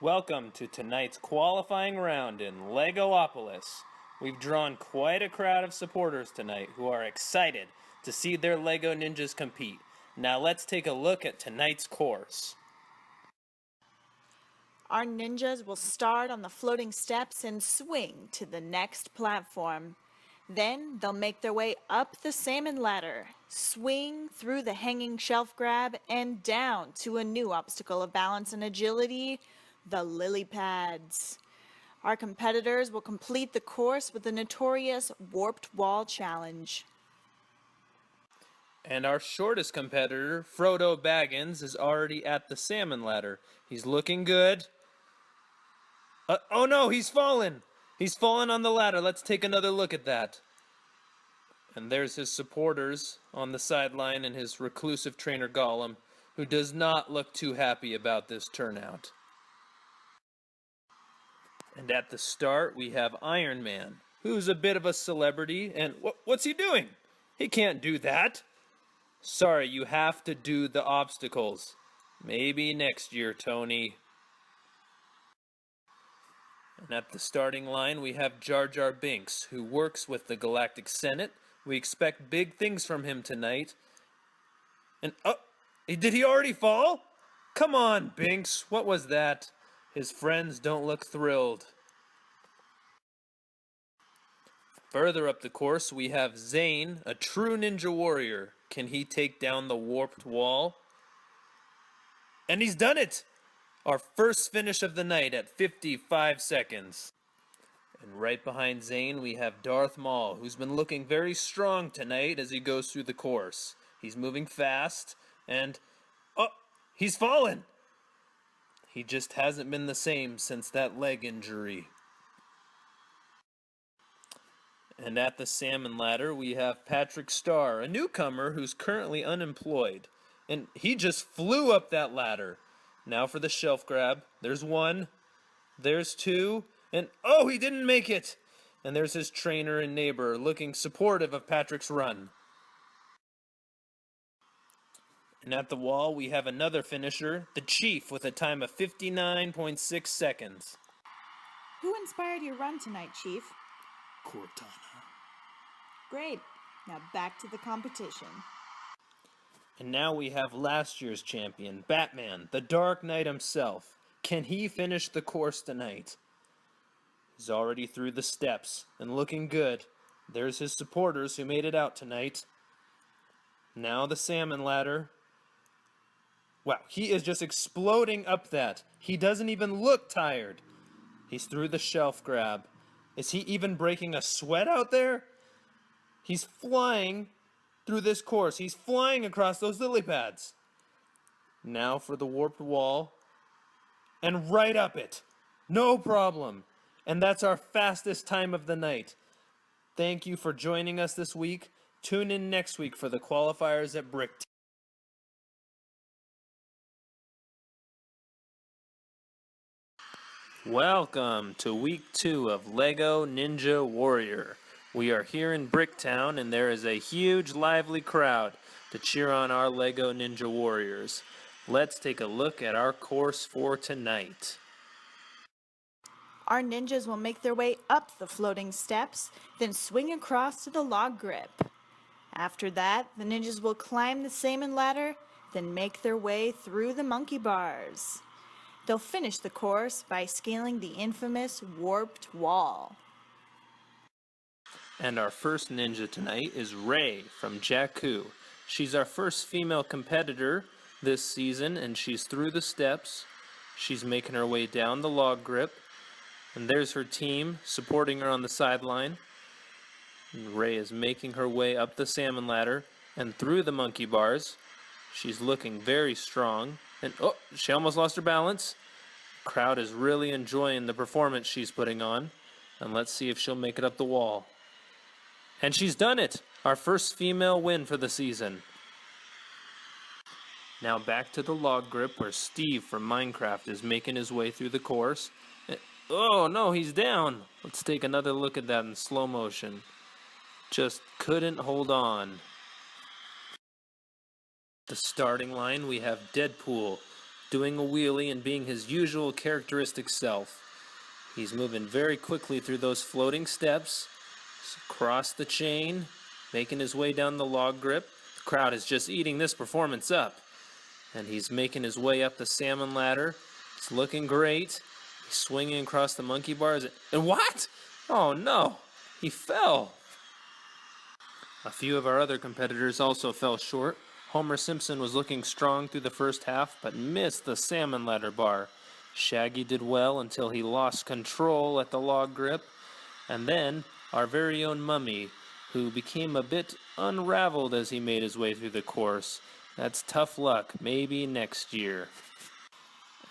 Welcome to tonight's qualifying round in Legoopolis. We've drawn quite a crowd of supporters tonight who are excited to see their Lego ninjas compete. Now let's take a look at tonight's course. Our ninjas will start on the floating steps and swing to the next platform. Then they'll make their way up the Salmon Ladder, swing through the hanging shelf grab, and down to a new obstacle of balance and agility, the lily pads. Our competitors will complete the course with the notorious Warped Wall Challenge. And our shortest competitor, Frodo Baggins, is already at the Salmon Ladder. He's looking good. Oh no, he's fallen! He's fallen on the ladder. Let's take another look at that. And there's his supporters on the sideline and his reclusive trainer Gollum, who does not look too happy about this turnout. And at the start, we have Iron Man, who's a bit of a celebrity, and what's he doing? He can't do that. Sorry, you have to do the obstacles. Maybe next year, Tony. And at the starting line, we have Jar Jar Binks, who works with the Galactic Senate. We expect big things from him tonight. And, did he already fall? Come on, Binks, what was that? His friends don't look thrilled. Further up the course, we have Zane, a true ninja warrior. Can he take down the warped wall? And he's done it! Our first finish of the night at 55 seconds. And right behind Zane, we have Darth Maul, who's been looking very strong tonight as he goes through the course. He's moving fast, and he's fallen! He just hasn't been the same since that leg injury. And at the Salmon Ladder, we have Patrick Starr, a newcomer who's currently unemployed. And he just flew up that ladder. Now for the shelf grab. There's one. There's two. And he didn't make it! And there's his trainer and neighbor looking supportive of Patrick's run. And at the wall, we have another finisher, the Chief, with a time of 59.6 seconds. Who inspired your run tonight, Chief? Cortana. Great. Now back to the competition. And now we have last year's champion, Batman, the Dark Knight himself. Can he finish the course tonight? He's already through the steps and looking good. There's his supporters who made it out tonight. Now the Salmon Ladder. Wow, he is just exploding up that. He doesn't even look tired. He's through the shelf grab. Is he even breaking a sweat out there? He's flying through this course. He's flying across those lily pads. Now for the warped wall. And right up it. No problem. And that's our fastest time of the night. Thank you for joining us this week. Tune in next week for the qualifiers at Brick. Welcome to week 2 of Lego Ninja Warrior. We are here in Bricktown and there is a huge lively crowd to cheer on our Lego Ninja Warriors. Let's take a look at our course for tonight. Our ninjas will make their way up the floating steps, then swing across to the log grip. After that, the ninjas will climb the Salmon Ladder, then make their way through the monkey bars. They'll finish the course by scaling the infamous Warped Wall. And our first ninja tonight is Ray from Jakku. She's our first female competitor this season, and she's through the steps. She's making her way down the log grip. And there's her team supporting her on the sideline. And Ray is making her way up the Salmon Ladder and through the monkey bars. She's looking very strong. And she almost lost her balance. The crowd is really enjoying the performance she's putting on. And let's see if she'll make it up the wall. And she's done it! Our first female win for the season. Now back to the log grip where Steve from Minecraft is making his way through the course. Oh no, he's down! Let's take another look at that in slow motion. Just couldn't hold on. The starting line, we have Deadpool, doing a wheelie and being his usual characteristic self. He's moving very quickly through those floating steps, across the chain, making his way down the log grip. The crowd is just eating this performance up. And he's making his way up the salmon ladder. It's looking great. He's swinging across the monkey bars. And what? Oh no, he fell. A few of our other competitors also fell short. Homer Simpson was looking strong through the first half, but missed the salmon ladder bar. Shaggy did well until he lost control at the log grip. And then our very own Mummy, who became a bit unraveled as he made his way through the course. That's tough luck, maybe next year.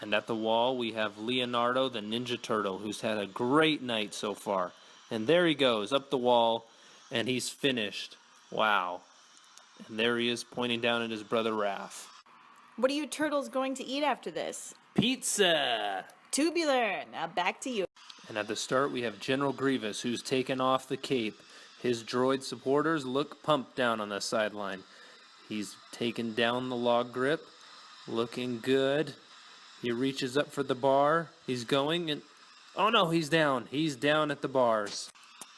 And at the wall we have Leonardo the Ninja Turtle, who's had a great night so far. And there he goes, up the wall, and he's finished. Wow. And there he is, pointing down at his brother Raph. What are you turtles going to eat after this? Pizza! Tubular! Now back to you. And at the start we have General Grievous, who's taken off the cape. His droid supporters look pumped down on the sideline. He's taken down the log grip, looking good. He reaches up for the bar. He's going, and oh no, he's down. He's down at the bars.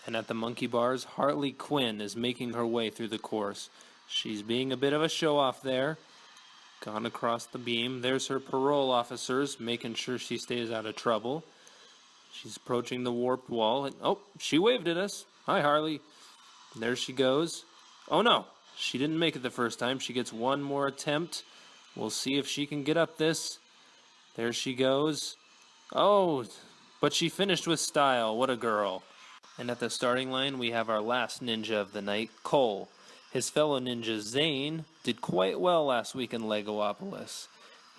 And at the monkey bars, Harley Quinn is making her way through the course. She's being a bit of a show-off there. Gone across the beam. There's her parole officers, making sure she stays out of trouble. She's approaching the warped wall. And, oh, she waved at us. Hi, Harley. And there she goes. Oh no, she didn't make it the first time. She gets one more attempt. We'll see if she can get up this. There she goes. Oh, but she finished with style. What a girl. And at the starting line, we have our last ninja of the night, Cole. His fellow ninja, Zane, did quite well last week in Legoopolis.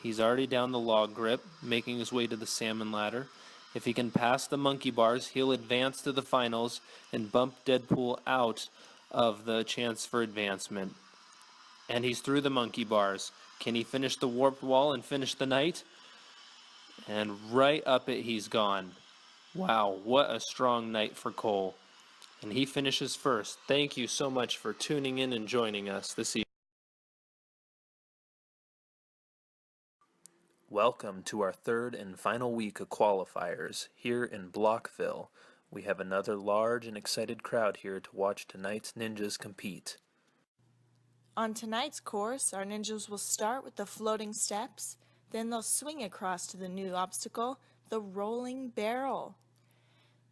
He's already down the log grip, making his way to the salmon ladder. If he can pass the monkey bars, he'll advance to the finals and bump Deadpool out of the chance for advancement. And he's through the monkey bars. Can he finish the warped wall and finish the night? And right up it he's gone. Wow, what a strong night for Cole. And he finishes first. Thank you so much for tuning in and joining us this evening. Welcome to our third and final week of qualifiers here in Blockville. We have another large and excited crowd here to watch tonight's ninjas compete. On tonight's course, our ninjas will start with the floating steps, then they'll swing across to the new obstacle, the rolling barrel.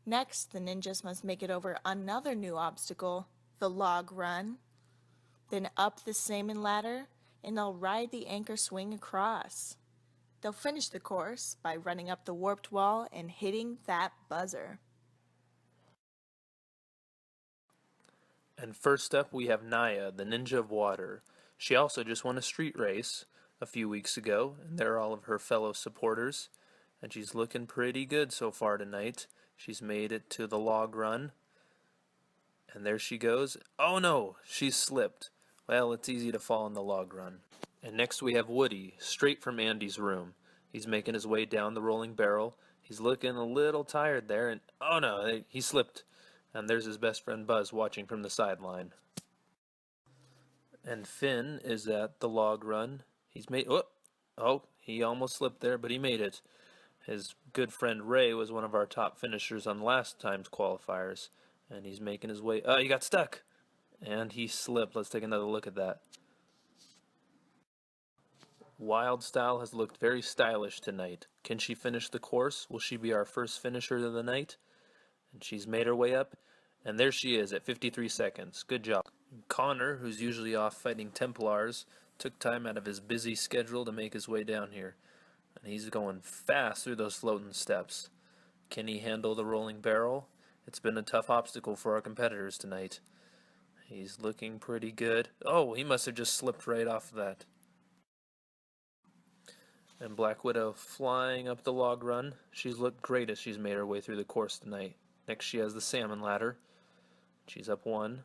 Next, the ninjas must make it over another new obstacle, the log run, then up the salmon ladder, and they'll ride the anchor swing across. They'll finish the course by running up the warped wall and hitting that buzzer. And first up we have Naya, the Ninja of Water. She also just won a street race a few weeks ago, and there are all of her fellow supporters. And she's looking pretty good so far tonight. She's made it to the log run. And there she goes. Oh no, she's slipped. Well, it's easy to fall in the log run. And next we have Woody, straight from Andy's room. He's making his way down the rolling barrel. He's looking a little tired there, and oh no, he slipped. And there's his best friend Buzz watching from the sideline. And Finn is at the log run. He's made, he almost slipped there, but he made it. His good friend Ray was one of our top finishers on last time's qualifiers. And he's making his way, he got stuck. And he slipped. Let's take another look at that. Wyldstyle has looked very stylish tonight. Can she finish the course? Will she be our first finisher of the night? And she's made her way up. And there she is at 53 seconds. Good job. Connor, who's usually off fighting Templars, took time out of his busy schedule to make his way down here. And he's going fast through those floating steps. Can he handle the rolling barrel? It's been a tough obstacle for our competitors tonight. He's looking pretty good. Oh, he must have just slipped right off that. And Black Widow flying up the log run. She's looked great as she's made her way through the course tonight. Next she has the salmon ladder. She's up one.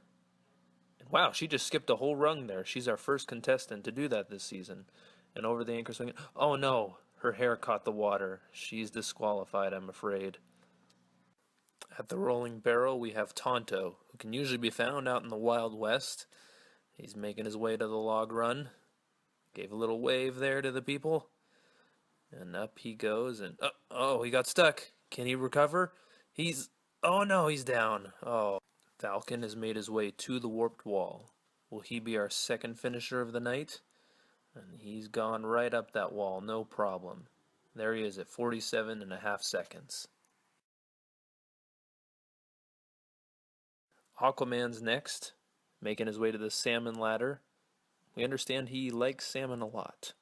And wow, she just skipped a whole rung there. She's our first contestant to do that this season. And over the anchor swing. Oh no, her hair caught the water. She's disqualified, I'm afraid. At the rolling barrel we have Tonto, who can usually be found out in the Wild West. He's making his way to the log run. Gave a little wave there to the people. And up he goes, and oh, he got stuck. Can he recover? Oh no, he's down. Oh, Falcon has made his way to the warped wall. Will he be our second finisher of the night? And he's gone right up that wall, no problem. There he is at 47.5 seconds. Aquaman's next, making his way to the Salmon Ladder. We understand he likes salmon a lot.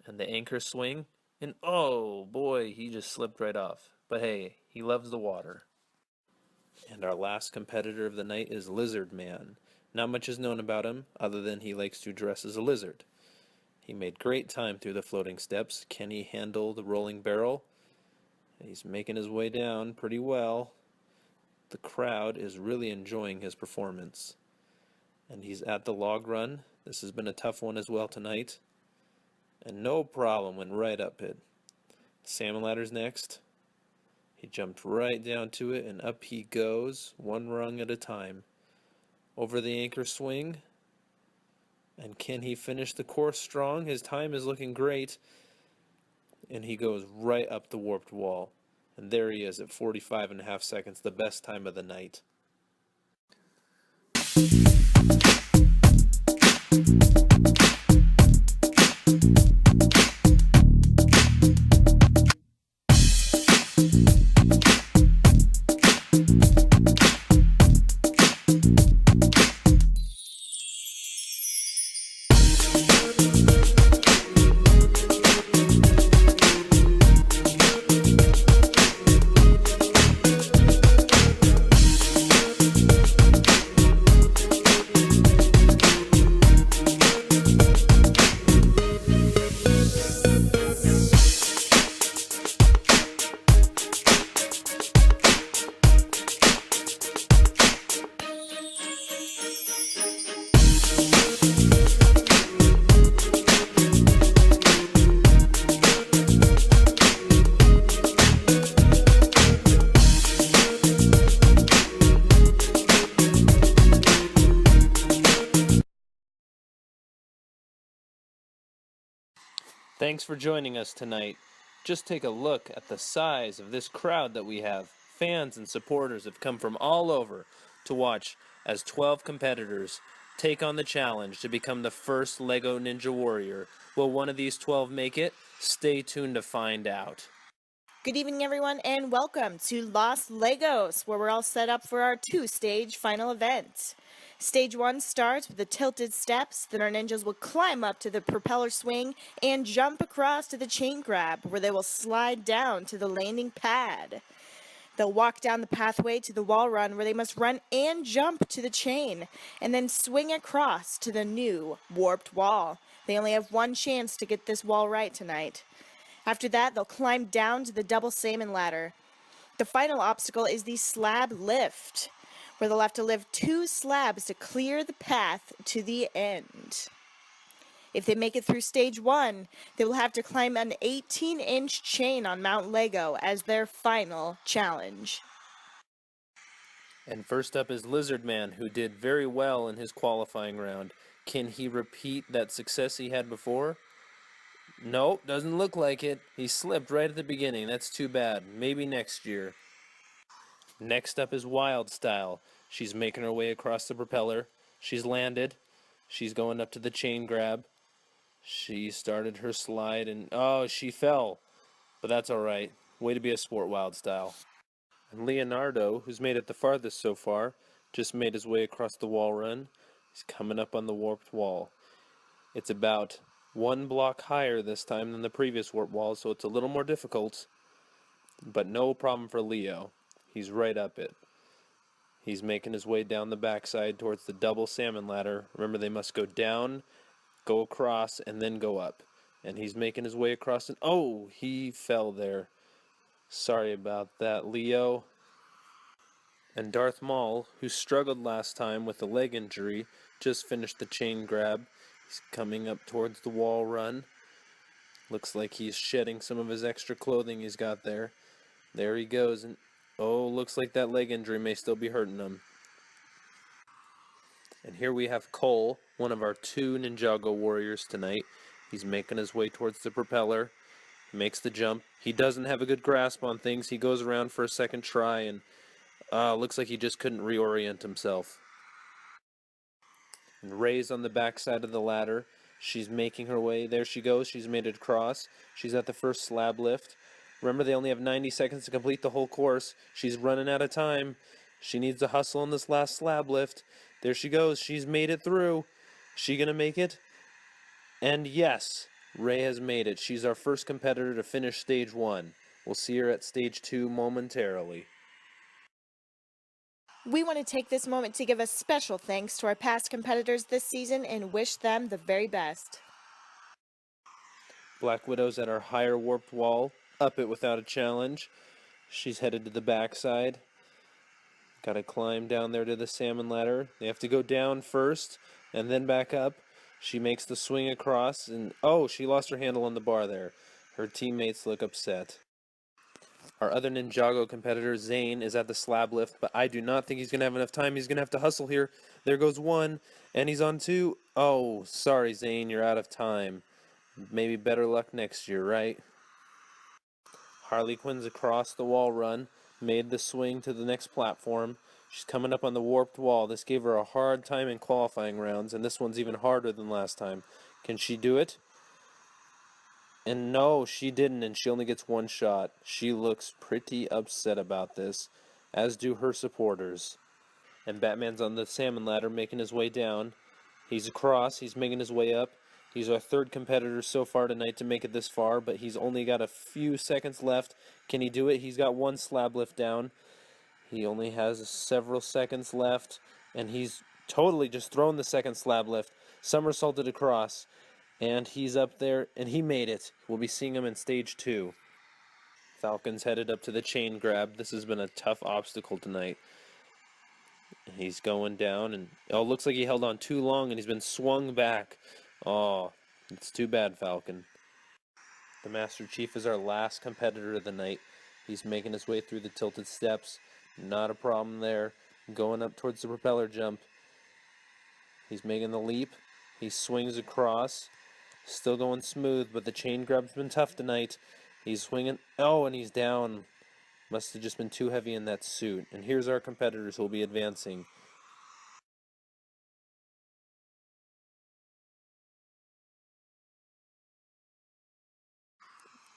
And the anchor swing, and oh boy, he just slipped right off. But hey, he loves the water. And our last competitor of the night is Lizard Man. Not much is known about him, other than he likes to dress as a lizard. He made great time through the floating steps. Can he handle the rolling barrel? He's making his way down pretty well. The crowd is really enjoying his performance. And he's at the log run. This has been a tough one as well tonight. And no problem, went right up it. Salmon Ladder's next. He jumped right down to it, and up he goes, one rung at a time. Over the anchor swing. And can he finish the course strong? His time is looking great. And he goes right up the warped wall. And there he is at 45.5 seconds, the best time of the night. Thanks for joining us tonight. Just take a look at the size of this crowd that we have. Fans and supporters have come from all over to watch as 12 competitors take on the challenge to become the first LEGO Ninja Warrior. Will one of these 12 make it? Stay tuned to find out. Good evening, everyone, and welcome to Los Legos, where we're all set up for our two-stage final event. Stage 1 starts with the tilted steps, then our ninjas will climb up to the propeller swing and jump across to the chain grab, where they will slide down to the landing pad. They'll walk down the pathway to the wall run, where they must run and jump to the chain, and then swing across to the new warped wall. They only have one chance to get this wall right tonight. After that, they'll climb down to the double salmon ladder. The final obstacle is the slab lift, where they'll have to lift 2 slabs to clear the path to the end. If they make it through stage 1, they will have to climb an 18-inch chain on Mount Lego as their final challenge. And first up is Lizard Man, who did very well in his qualifying round. Can he repeat that success he had before? Nope, doesn't look like it. He slipped right at the beginning. That's too bad. Maybe next year. Next up is Wyldstyle. She's making her way across the propeller. She's landed. She's going up to the chain grab. She started her slide and oh, she fell. But that's alright. Way to be a sport, Wyldstyle. And Leonardo, who's made it the farthest so far, just made his way across the wall run. He's coming up on the warped wall. It's about 1 block higher this time than the previous warp wall, so it's a little more difficult. But no problem for Leo. He's right up it. He's making his way down the backside towards the double salmon ladder. Remember, they must go down, go across, and then go up. And he's making his way across, and oh, he fell there. Sorry about that, Leo. And Darth Maul, who struggled last time with a leg injury, just finished the chain grab. He's coming up towards the wall run. Looks like he's shedding some of his extra clothing he's got there. There he goes, and oh, looks like that leg injury may still be hurting him. And here we have Cole, one of our 2 Ninjago warriors tonight. He's making his way towards the propeller. Makes the jump. He doesn't have a good grasp on things. He goes around for a second try, and looks like he just couldn't reorient himself. And Ray's on the backside of the ladder. She's making her way. There she goes. She's made it across. She's at the first slab lift. Remember, they only have 90 seconds to complete the whole course. She's running out of time. She needs to hustle on this last slab lift. There she goes. She's made it through. She gonna make it? And yes, Ray has made it. She's our first competitor to finish stage 1. We'll see her at stage 2 momentarily. We want to take this moment to give a special thanks to our past competitors this season and wish them the very best. Black Widow's at our higher warped wall, up it without a challenge. She's headed to the backside. Gotta climb down there to the Salmon Ladder. They have to go down first, and then back up. She makes the swing across, and she lost her handle on the bar there. Her teammates look upset. Our other Ninjago competitor, Zane, is at the slab lift, but I do not think he's going to have enough time. He's going to have to hustle here. There goes 1, and he's on 2. Oh, sorry, Zane, you're out of time. Maybe better luck next year, right? Harley Quinn's across the wall run, made the swing to the next platform. She's coming up on the warped wall. This gave her a hard time in qualifying rounds, and this one's even harder than last time. Can she do it? And no, she didn't, and she only gets 1 shot. She looks pretty upset about this, as do her supporters. And Batman's on the Salmon Ladder making his way down. He's across, he's making his way up. He's our 3rd competitor so far tonight to make it this far, but he's only got a few seconds left. Can he do it? He's got 1 slab lift down. He only has several seconds left, and he's totally just thrown the 2nd slab lift, somersaulted across. And he's up there, and he made it. We'll be seeing him in stage 2. Falcon's headed up to the chain grab. This has been a tough obstacle tonight. He's going down, and looks like he held on too long, and he's been swung back. Oh, it's too bad, Falcon. The Masterchief is our last competitor of the night. He's making his way through the tilted steps. Not a problem there. Going up towards the propeller jump. He's making the leap. He swings across. Still going smooth, but the chain grab's been tough tonight. He's swinging. And he's down. Must have just been too heavy in that suit. And here's our competitors who will be advancing.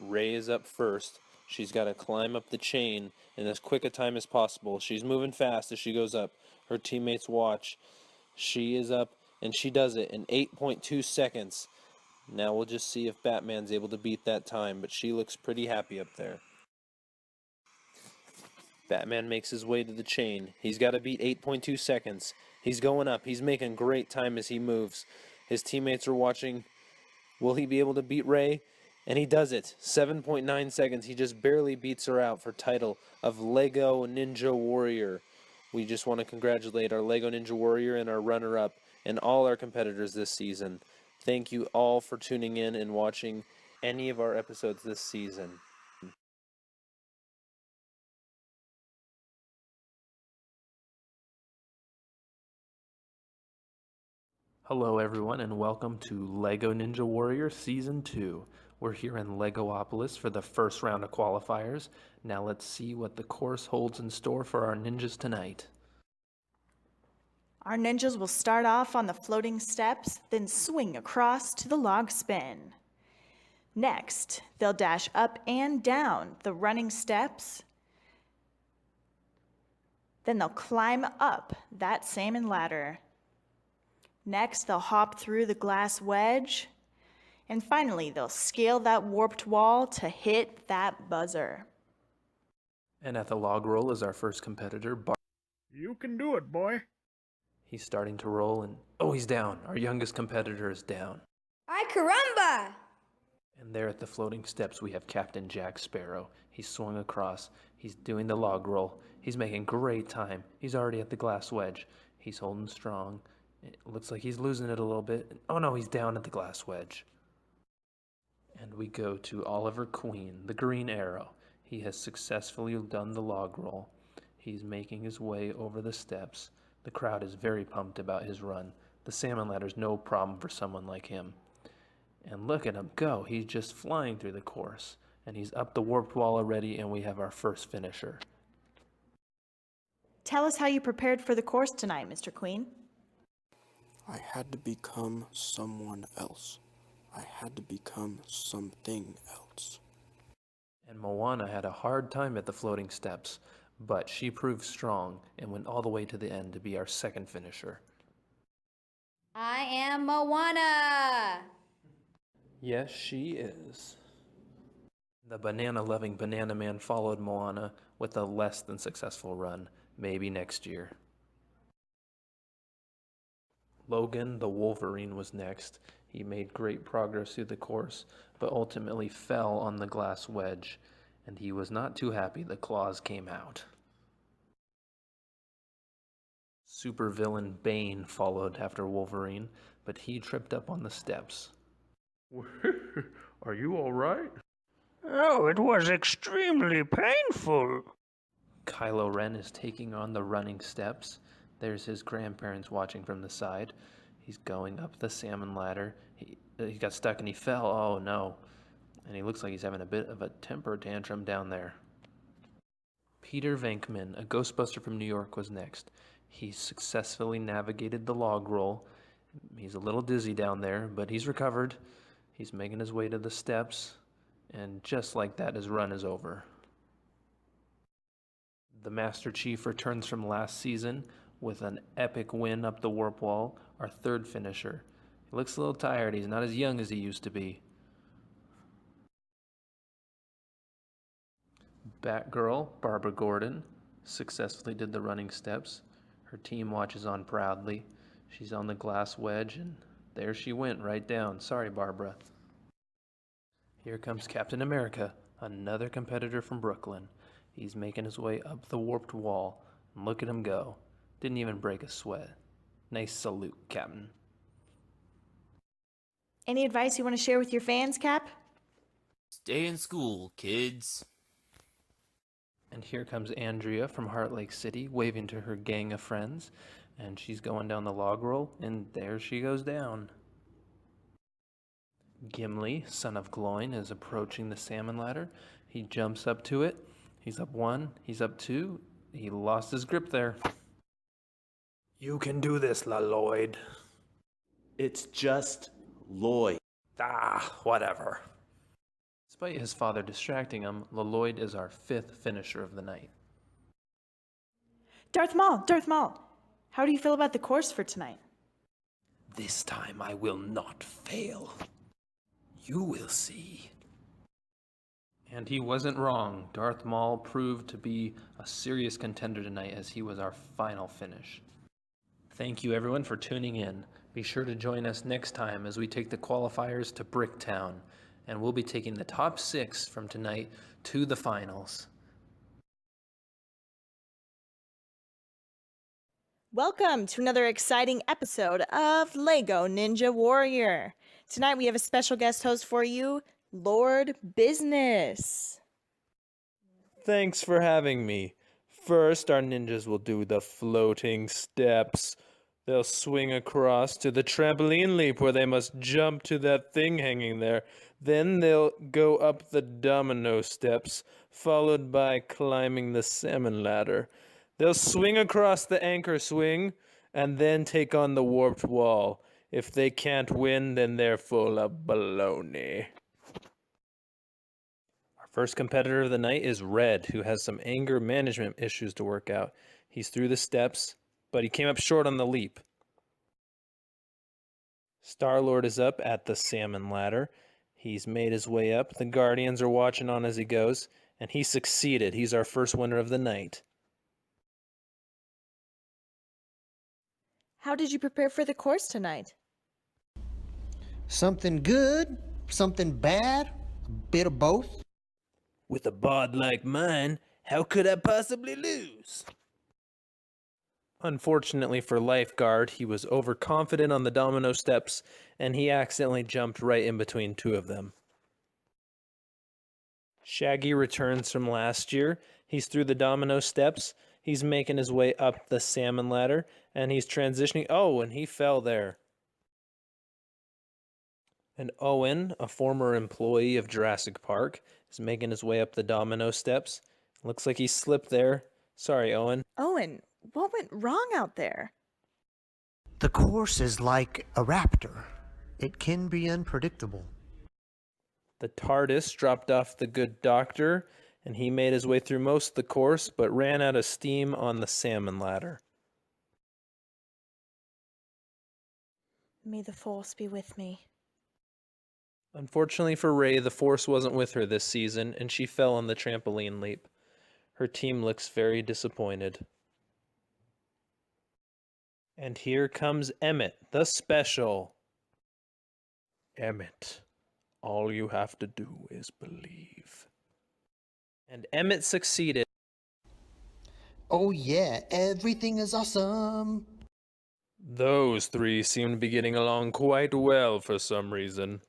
Ray is up first. She's got to climb up the chain in as quick a time as possible. She's moving fast as she goes up. Her teammates watch. She is up, and she does it in 8.2 seconds. Now we'll just see if Batman's able to beat that time, but she looks pretty happy up there. Batman makes his way to the chain. He's got to beat 8.2 seconds. He's going up. He's making great time as he moves. His teammates are watching. Will he be able to beat Ray? And he does it. 7.9 seconds. He just barely beats her out for title of Lego Ninja Warrior. We just want to congratulate our Lego Ninja Warrior and our runner-up and all our competitors this season. Thank you all for tuning in and watching any of our episodes this season. Hello everyone and welcome to LEGO Ninja Warrior Season 2. We're here in Legoopolis for the first round of qualifiers. Now let's see what the course holds in store for our ninjas tonight. Our ninjas will start off on the floating steps, then swing across to the log spin. Next, they'll dash up and down the running steps. Then they'll climb up that salmon ladder. Next, they'll hop through the glass wedge. And finally, they'll scale that warped wall to hit that buzzer. And at the log roll is our first competitor, Bart. You can do it, boy. He's starting to roll and, he's down. Our youngest competitor is down. Ay caramba! And there at the floating steps we have Captain Jack Sparrow. He's swung across. He's doing the log roll. He's making great time. He's already at the glass wedge. He's holding strong. It looks like he's losing it a little bit. Oh no, he's down at the glass wedge. And we go to Oliver Queen, the Green Arrow. He has successfully done the log roll. He's making his way over the steps. The crowd is very pumped about his run. The salmon ladder's no problem for someone like him. And look at him go. He's just flying through the course. And he's up the warped wall already, and we have our first finisher. Tell us how you prepared for the course tonight, Mr. Queen. I had to become someone else. I had to become something else. And Moana had a hard time at the floating steps, but she proved strong and went all the way to the end to be our second finisher. I am Moana! Yes, she is. The banana-loving Banana Man followed Moana with a less than successful run, maybe next year. Logan, the Wolverine, was next. He made great progress through the course, but ultimately fell on the glass wedge, and he was not too happy the claws came out. Supervillain Bane followed after Wolverine, but he tripped up on the steps. Are you all right? Oh, it was extremely painful. Kylo Ren is taking on the running steps. There's his grandparents watching from the side. He's going up the salmon ladder. He got stuck and he fell. Oh no. And he looks like he's having a bit of a temper tantrum down there. Peter Venkman, a Ghostbuster from New York, was next. He successfully navigated the log roll. He's a little dizzy down there, but he's recovered. He's making his way to the steps. And just like that, his run is over. The Masterchief returns from last season with an epic win up the warp wall, our third finisher. He looks a little tired. He's not as young as he used to be. Batgirl, Barbara Gordon, successfully did the running steps. Her team watches on proudly. She's on the glass wedge, and there she went right down. Sorry, Barbara. Here comes Captain America, another competitor from Brooklyn. He's making his way up the warped wall, and look at him go. Didn't even break a sweat. Nice salute, Captain. Any advice you want to share with your fans, Cap? Stay in school, kids. And here comes Andrea from Heart Lake City, waving to her gang of friends. And she's going down the log roll, and there she goes down. Gimli, son of Gloin, is approaching the salmon ladder. He jumps up to it. He's up one, he's up two. He lost his grip there. You can do this, Lloyd. It's just Lloyd. Ah, whatever. Despite his father distracting him, Lloyd is our fifth finisher of the night. Darth Maul, how do you feel about the course for tonight? This time I will not fail. You will see. And he wasn't wrong. Darth Maul proved to be a serious contender tonight as he was our final finish. Thank you everyone for tuning in. Be sure to join us next time as we take the qualifiers to Bricktown, and we'll be taking the top 6 from tonight to the finals. Welcome to another exciting episode of Lego Ninja Warrior. Tonight we have a special guest host for you, Lord Business. Thanks for having me. First, our ninjas will do the floating steps. They'll swing across to the trampoline leap where they must jump to that thing hanging there. Then they'll go up the domino steps, followed by climbing the salmon ladder. They'll swing across the anchor swing, and then take on the warped wall. If they can't win, then they're full of baloney. Our first competitor of the night is Red, who has some anger management issues to work out. He's through the steps, but he came up short on the leap. Star-Lord is up at the salmon ladder. He's made his way up. The Guardians are watching on as he goes, and he succeeded. He's our first winner of the night. How did you prepare for the course tonight? Something good, something bad, a bit of both. With a bod like mine, how could I possibly lose? Unfortunately for Lifeguard, he was overconfident on the domino steps, and he accidentally jumped right in between two of them. Shaggy returns from last year. He's through the domino steps. He's making his way up the salmon ladder, and he's transitioning. Oh, and he fell there. And Owen, a former employee of Jurassic Park, is making his way up the domino steps. Looks like he slipped there. Sorry, Owen. Owen, what went wrong out there? The course is like a raptor. It can be unpredictable. The TARDIS dropped off the good doctor, and he made his way through most of the course, but ran out of steam on the Salmon Ladder. May the Force be with me. Unfortunately for Ray, the Force wasn't with her this season, and she fell on the trampoline leap. Her team looks very disappointed. And here comes Emmett, the special. Emmett, all you have to do is believe. And Emmett succeeded. Oh yeah, everything is awesome. Those three seem to be getting along quite well for some reason.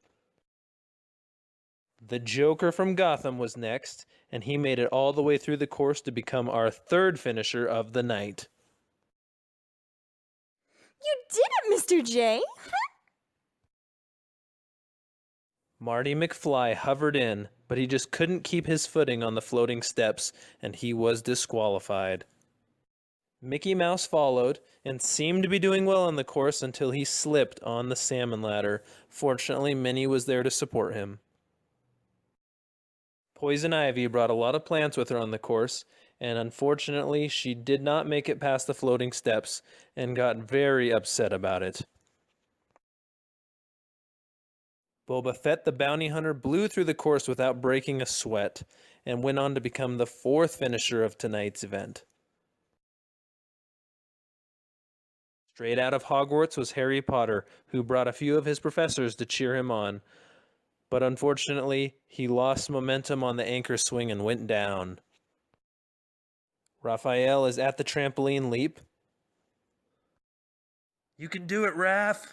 The Joker from Gotham was next, and he made it all the way through the course to become our third finisher of the night. You did it, Mr. J! Marty McFly hovered in, but he just couldn't keep his footing on the floating steps, and he was disqualified. Mickey Mouse followed, and seemed to be doing well on the course until he slipped on the Salmon Ladder. Fortunately, Minnie was there to support him. Poison Ivy brought a lot of plants with her on the course, and unfortunately, she did not make it past the floating steps, and got very upset about it. Boba Fett the bounty hunter blew through the course without breaking a sweat, and went on to become the fourth finisher of tonight's event. Straight out of Hogwarts was Harry Potter, who brought a few of his professors to cheer him on. But unfortunately, he lost momentum on the anchor swing and went down. Raphael is at the trampoline leap. You can do it, Raph!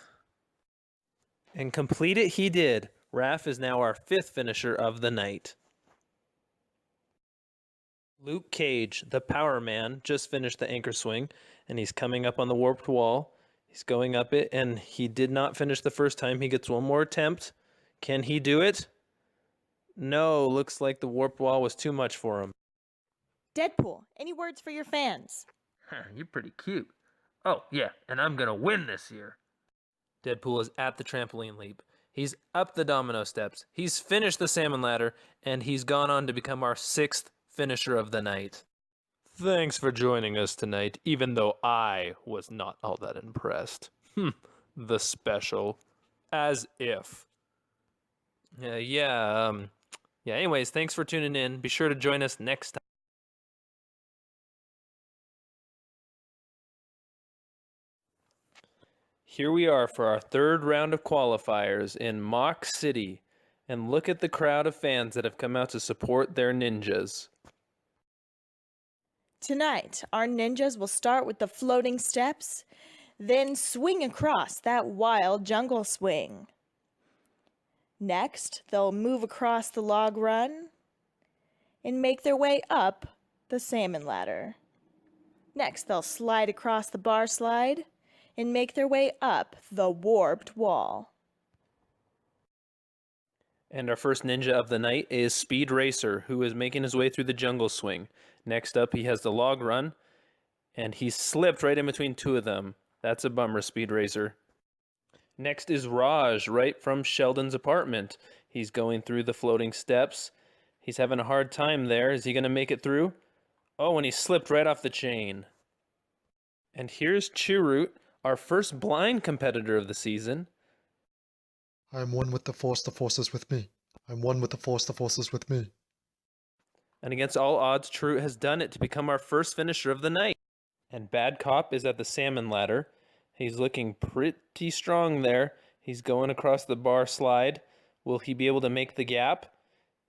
And complete it he did. Raph is now our fifth finisher of the night. Luke Cage, the Power Man, just finished the anchor swing, and he's coming up on the warped wall. He's going up it, and he did not finish the first time. He gets one more attempt. Can he do it? No, looks like the warped wall was too much for him. Deadpool, any words for your fans? You're pretty cute. Oh, yeah, and I'm gonna win this year. Deadpool is at the trampoline leap. He's up the domino steps. He's finished the Salmon Ladder, and he's gone on to become our sixth finisher of the night. Thanks for joining us tonight, even though I was not all that impressed. The special. As if. Anyways, thanks for tuning in. Be sure to join us next time. Here we are for our third round of qualifiers in Mock City. And look at the crowd of fans that have come out to support their ninjas. Tonight, our ninjas will start with the floating steps, then swing across that wild jungle swing. Next, they'll move across the log run and make their way up the Salmon Ladder. Next, they'll slide across the bar slide and make their way up the warped wall. And our first ninja of the night is Speed Racer, who is making his way through the jungle swing. Next up, he has the log run, and he slipped right in between two of them. That's a bummer, Speed Racer. Next is Raj, right from Sheldon's apartment. He's going through the floating steps. He's having a hard time there. Is he going to make it through? Oh, and he slipped right off the chain. And here's Chirrut, our first blind competitor of the season. I am one with the Force is with me. I'm one with the Force is with me. And against all odds, Chirrut has done it to become our first finisher of the night. And Bad Cop is at the Salmon Ladder. He's looking pretty strong there. He's going across the bar slide. Will he be able to make the gap?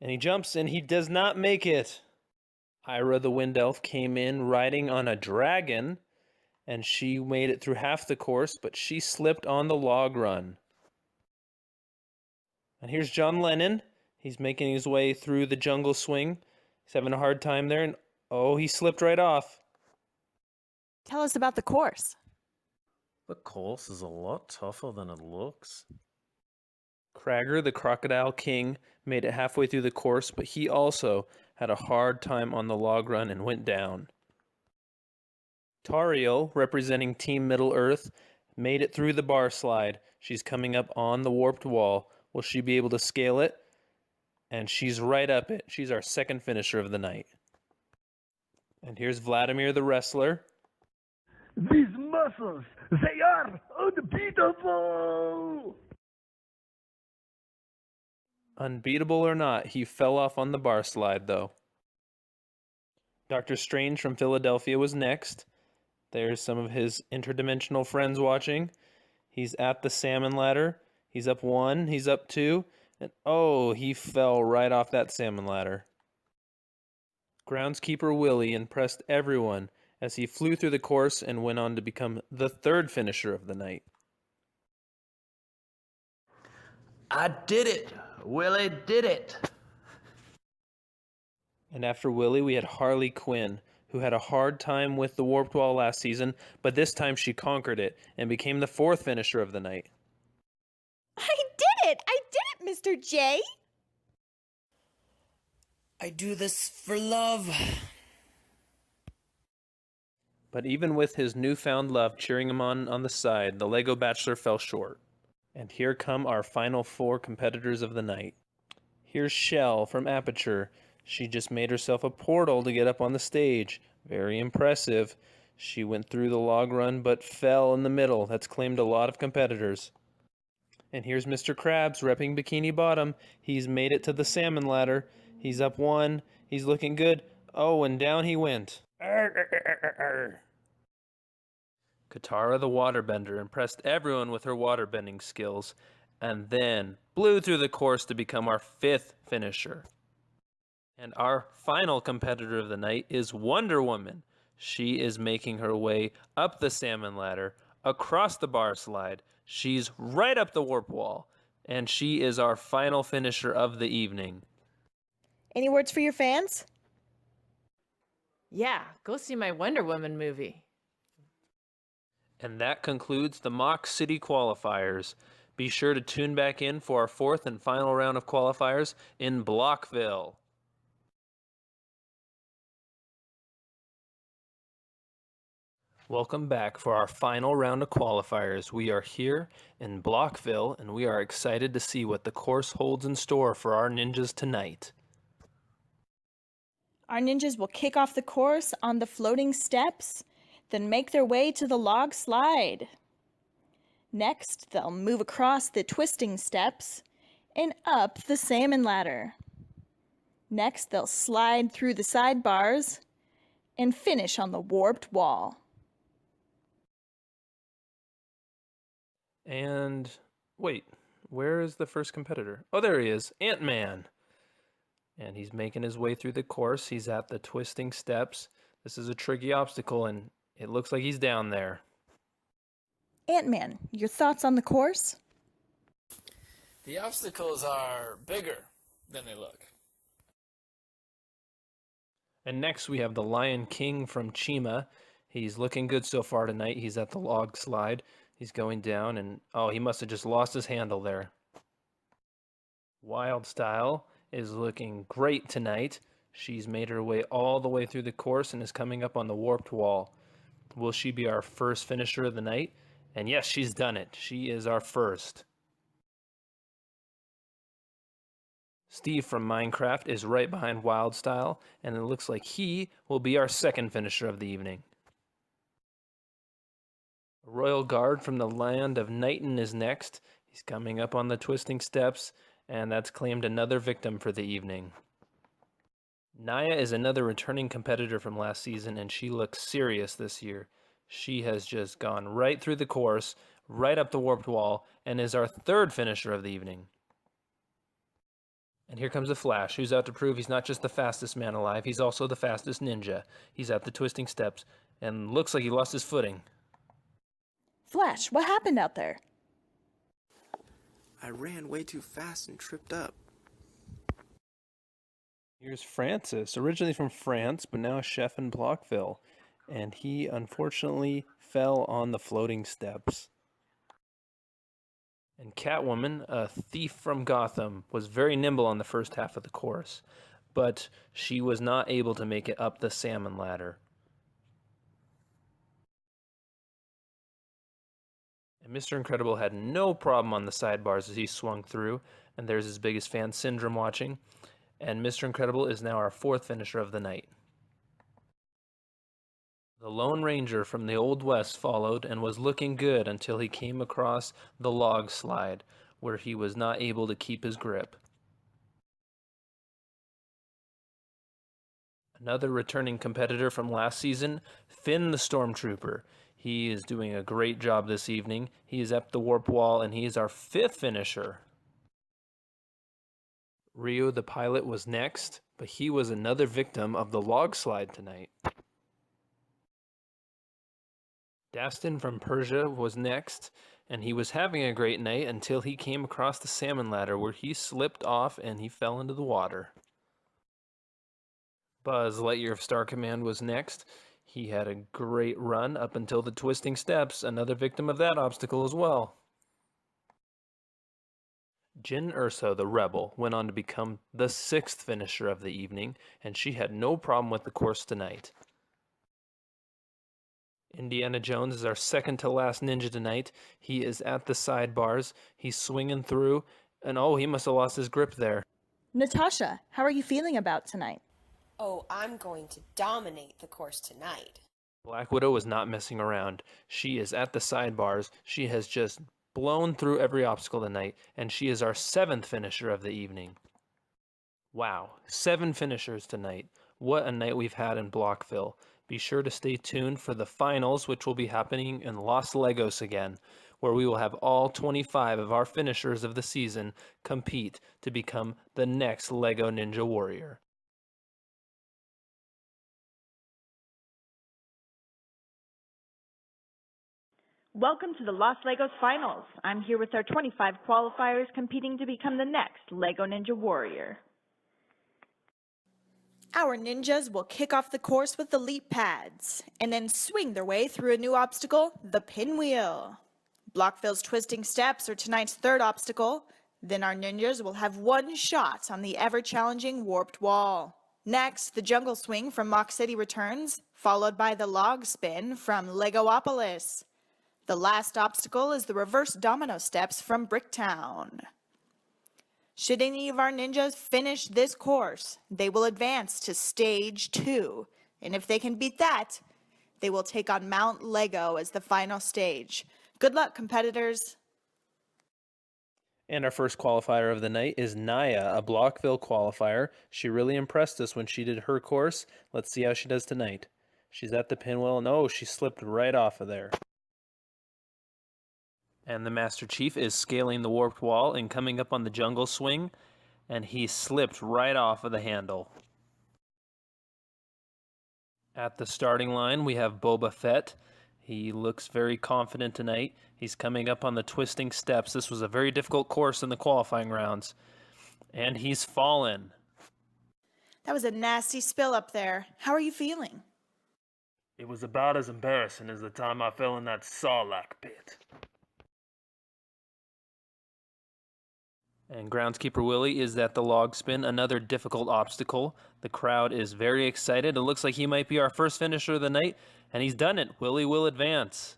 And he jumps, and he does not make it. Ira the Wind Elf came in riding on a dragon, and she made it through half the course, but she slipped on the log run. And here's John Lennon. He's making his way through the jungle swing. He's having a hard time there, and oh, he slipped right off. Tell us about the course. The course is a lot tougher than it looks. Cragger, the Crocodile King, made it halfway through the course, but he also had a hard time on the log run and went down. Tariel, representing Team Middle-earth, made it through the bar slide. She's coming up on the warped wall. Will she be able to scale it? And she's right up it. She's our second finisher of the night. And here's Vladimir the wrestler. These muscles, they are unbeatable! Unbeatable or not, he fell off on the bar slide, though. Dr. Strange from Philadelphia was next. There's some of his interdimensional friends watching. He's at the Salmon Ladder. He's up 1, he's up 2, and oh, he fell right off that Salmon Ladder. Groundskeeper Willie impressed everyone as he flew through the course and went on to become the third finisher of the night. I did it! Willie did it! And after Willie, we had Harley Quinn, who had a hard time with the warped wall last season, but this time she conquered it and became the fourth finisher of the night. I did it! I did it, Mr. J! I do this for love. But even with his newfound love cheering him on the side, the Lego Bachelor fell short. And here come our final 4 competitors of the night. Here's Shell from Aperture. She just made herself a portal to get up on the stage. Very impressive. She went through the log run but fell in the middle. That's claimed a lot of competitors. And here's Mr. Krabs repping Bikini Bottom. He's made it to the Salmon Ladder. He's up 1. He's looking good. Oh, and down he went. Katara the Waterbender impressed everyone with her waterbending skills, and then blew through the course to become our 5th finisher. And our final competitor of the night is Wonder Woman. She is making her way up the Salmon Ladder, across the bar slide. She's right up the warp wall, and she is our final finisher of the evening. Any words for your fans? Yeah, go see my Wonder Woman movie. And that concludes the Mock City qualifiers. Be sure to tune back in for our 4th and final round of qualifiers in Blockville. Welcome back for our final round of qualifiers. We are here in Blockville, and we are excited to see what the course holds in store for our ninjas tonight. Our ninjas will kick off the course on the floating steps, then make their way to the log slide. Next, they'll move across the twisting steps and up the Salmon Ladder. Next, they'll slide through the sidebars and finish on the warped wall. And wait, where is the first competitor? Oh, there he is, Ant-Man. And he's making his way through the course. He's at the twisting steps. This is a tricky obstacle, and it looks like he's down there. Ant-Man, your thoughts on the course? The obstacles are bigger than they look. And next we have the Lion King from Chima. He's looking good so far tonight. He's at the log slide. He's going down, and oh, he must have just lost his handle there. Wyldstyle is looking great tonight. She's made her way all the way through the course and is coming up on the warped wall. Will she be our first finisher of the night? And yes, she's done it. She is our first. Steve from Minecraft is right behind Wyldstyle, and it looks like he will be our second finisher of the evening. A royal guard from the land of Nighton is next. He's coming up on the twisting steps, and that's claimed another victim for the evening. Naya is another returning competitor from last season, and she looks serious this year. She has just gone right through the course, right up the warped wall, and is our third finisher of the evening. And here comes the Flash, who's out to prove he's not just the fastest man alive, he's also the fastest ninja. He's at the twisting steps, and looks like he lost his footing. Flash, what happened out there? I ran way too fast and tripped up. Here's Francis, originally from France, but now a chef in Blockville. And he unfortunately fell on the floating steps. And Catwoman, a thief from Gotham, was very nimble on the first half of the course, but she was not able to make it up the Salmon Ladder. And Mr. Incredible had no problem on the sidebars as he swung through, and there's his biggest fan, Syndrome, watching. And Mr. Incredible is now our 4th finisher of the night. The Lone Ranger from the Old West followed and was looking good until he came across the log slide, where he was not able to keep his grip. Another returning competitor from last season, Finn the Stormtrooper. He is doing a great job this evening. He is up the warp wall, and he is our 5th finisher. Rio the pilot was next, but he was another victim of the log slide tonight. Dastan from Persia was next, and he was having a great night until he came across the Salmon Ladder, where he slipped off and he fell into the water. Buzz Lightyear of Star Command was next. He had a great run up until the twisting steps, another victim of that obstacle as well. Jyn Erso, the Rebel, went on to become the 6th finisher of the evening, and she had no problem with the course tonight. Indiana Jones is our 2nd to last ninja tonight. He is at the sidebars. He's swinging through, and oh, he must have lost his grip there. Natasha, how are you feeling about tonight? Oh, I'm going to dominate the course tonight. Black Widow is not messing around. She is at the sidebars. She has just blown through every obstacle tonight, and she is our 7th finisher of the evening. Wow, 7 finishers tonight. What a night we've had in Blockville. Be sure to stay tuned for the finals, which will be happening in Los Legos again, where we will have all 25 of our finishers of the season compete to become the next Lego Ninja Warrior. Welcome to the Los Legos Finals. I'm here with our 25 qualifiers competing to become the next Lego Ninja Warrior. Our ninjas will kick off the course with the leap pads, and then swing their way through a new obstacle, the pinwheel. Blockville's twisting steps are tonight's 3rd obstacle. Then our ninjas will have 1 shot on the ever-challenging warped wall. Next, the jungle swing from Mock City returns, followed by the log spin from Legoopolis. The last obstacle is the reverse domino steps from Bricktown. Should any of our ninjas finish this course, they will advance to Stage 2. And if they can beat that, they will take on Mount Lego as the final stage. Good luck, competitors. And our first qualifier of the night is Naya, a Blockville qualifier. She really impressed us when she did her course. Let's see how she does tonight. She's at the pinwheel, and oh, she slipped right off of there. And the Masterchief is scaling the warped wall and coming up on the jungle swing, and he slipped right off of the handle. At the starting line, we have Boba Fett. He looks very confident tonight. He's coming up on the twisting steps. This was a very difficult course in the qualifying rounds. And he's fallen. That was a nasty spill up there. How are you feeling? It was about as embarrassing as the time I fell in that Sarlacc pit. And groundskeeper Willie is at the log spin, another difficult obstacle. The crowd is very excited. It looks like he might be our first finisher of the night, and he's done it. Willie will advance.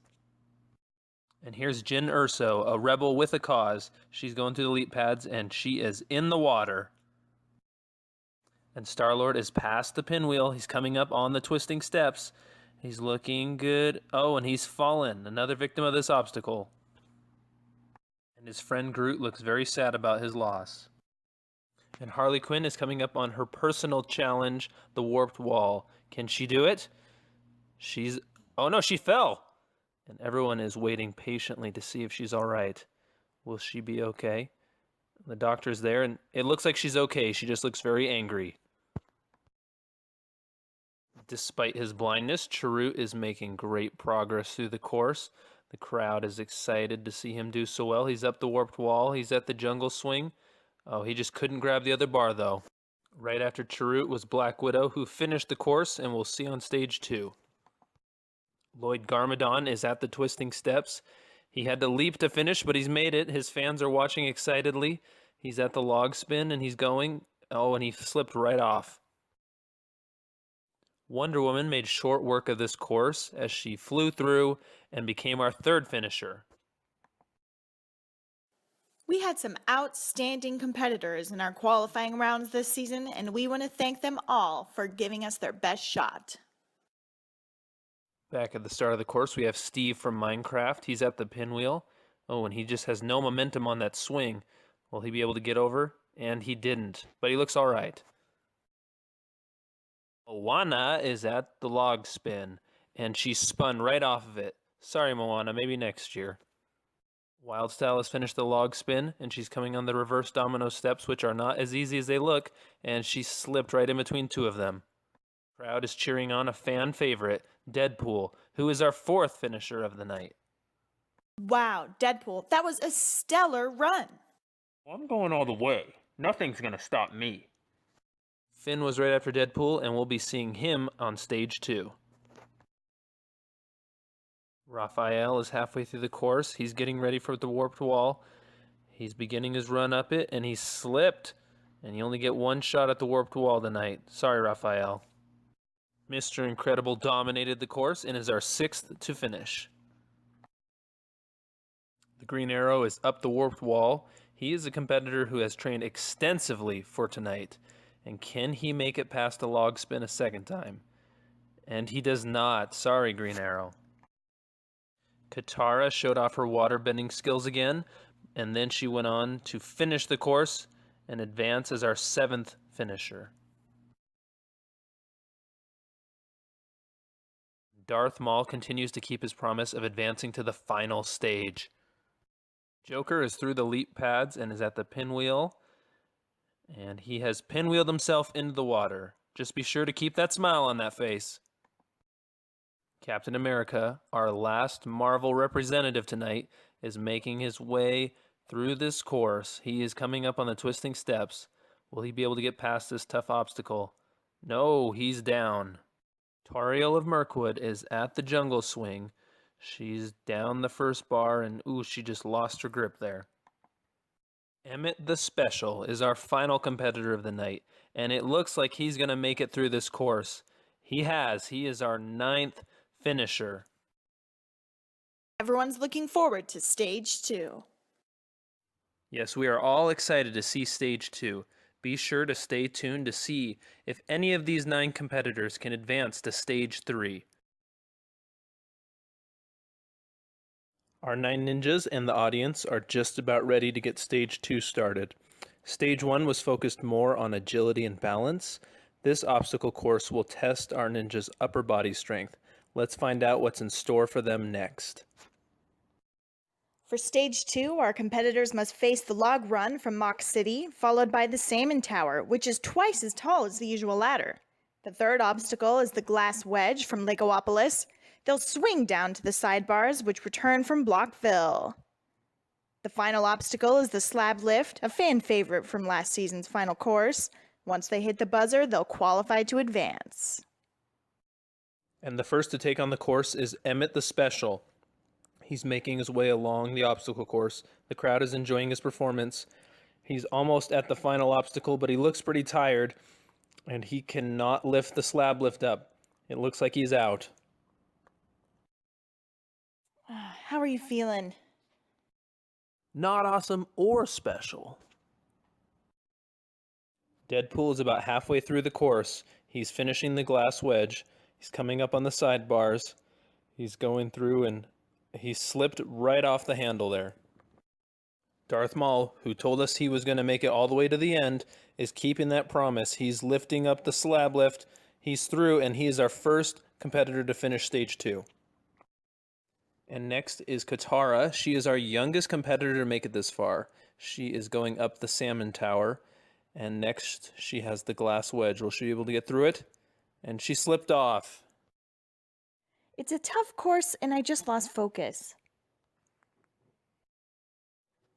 And here's Jyn Erso, a rebel with a cause. She's going through the leap pads, and she is in the water. And Star-Lord is past the pinwheel. He's coming up on the twisting steps. He's looking good. Oh, and he's fallen. Another victim of this obstacle. And his friend Groot looks very sad about his loss. And Harley Quinn is coming up on her personal challenge, the warped wall. Can she do it? Oh no, she fell! And everyone is waiting patiently to see if she's all right. Will she be okay? The doctor's there, and it looks like she's okay. She just looks very angry. Despite his blindness, Chirrut is making great progress through the course. The crowd is excited to see him do so well. He's up the warped wall. He's at the jungle swing. Oh, he just couldn't grab the other bar, though. Right after Chirrut was Black Widow, who finished the course, and we'll see on stage 2. Lloyd Garmadon is at the twisting steps. He had to leap to finish, but he's made it. His fans are watching excitedly. He's at the log spin, and he's going. Oh, and he slipped right off. Wonder Woman made short work of this course as she flew through and became our third finisher. We had some outstanding competitors in our qualifying rounds this season, and we want to thank them all for giving us their best shot. Back at the start of the course, we have Steve from Minecraft. He's at the pinwheel. Oh, and he just has no momentum on that swing. Will he be able to get over? And he didn't, but he looks all right. Moana is at the log spin, and she spun right off of it. Sorry, Moana, maybe next year. Wyldstyle has finished the log spin, and she's coming on the reverse domino steps, which are not as easy as they look, and she slipped right in between two of them. The crowd is cheering on a fan favorite, Deadpool, who is our fourth finisher of the night. Wow, Deadpool, that was a stellar run. I'm going all the way. Nothing's gonna stop me. Finn was right after Deadpool, and we'll be seeing him on stage 2. Raphael is halfway through the course. He's getting ready for the warped wall. He's beginning his run up it, and he slipped. And you only get one shot at the warped wall tonight. Sorry, Raphael. Mr. Incredible dominated the course and is our 6th to finish. The Green Arrow is up the warped wall. He is a competitor who has trained extensively for tonight. And can he make it past the log spin a second time? And he does not. Sorry, Green Arrow. Katara showed off her water-bending skills again, and then she went on to finish the course and advance as our 7th finisher. Darth Maul continues to keep his promise of advancing to the final stage. Joker is through the leap pads and is at the pinwheel. And he has pinwheeled himself into the water. Just be sure to keep that smile on that face. Captain America, our last Marvel representative tonight, is making his way through this course. He is coming up on the twisting steps. Will he be able to get past this tough obstacle? No, he's down. Tariel of Mirkwood is at the jungle swing. She's down the first bar, and ooh, she just lost her grip there. Emmett the Special is our final competitor of the night, and it looks like he's going to make it through this course. He has. He is our 9th finisher. Everyone's looking forward to stage 2. Yes, we are all excited to see stage 2. Be sure to stay tuned to see if any of these 9 competitors can advance to stage 3. Our 9 ninjas and the audience are just about ready to get stage 2 started. Stage 1 was focused more on agility and balance. This obstacle course will test our ninjas' upper body strength. Let's find out what's in store for them next. For stage 2, our competitors must face the log run from Mock City, followed by the Salmon Tower, which is twice as tall as the usual ladder. The third obstacle is the glass wedge from Legoopolis. They'll swing down to the sidebars, which return from Blockville. The final obstacle is the Slab Lift, a fan favorite from last season's final course. Once they hit the buzzer, they'll qualify to advance. And the first to take on the course is Emmett the Special. He's making his way along the obstacle course. The crowd is enjoying his performance. He's almost at the final obstacle, but he looks pretty tired, and he cannot lift the slab lift up. It looks like he's out. How are you feeling? Not awesome or special. Deadpool is about halfway through the course. He's finishing the glass wedge. He's coming up on the sidebars. He's going through and he slipped right off the handle there. Darth Maul, who told us he was going to make it all the way to the end, is keeping that promise. He's lifting up the slab lift. He's through, and he is our first competitor to finish stage 2. And next is Katara. She is our youngest competitor to make it this far. She is going up the Salmon Tower. And next, she has the glass wedge. Will she be able to get through it? And she slipped off. It's a tough course, and I just lost focus.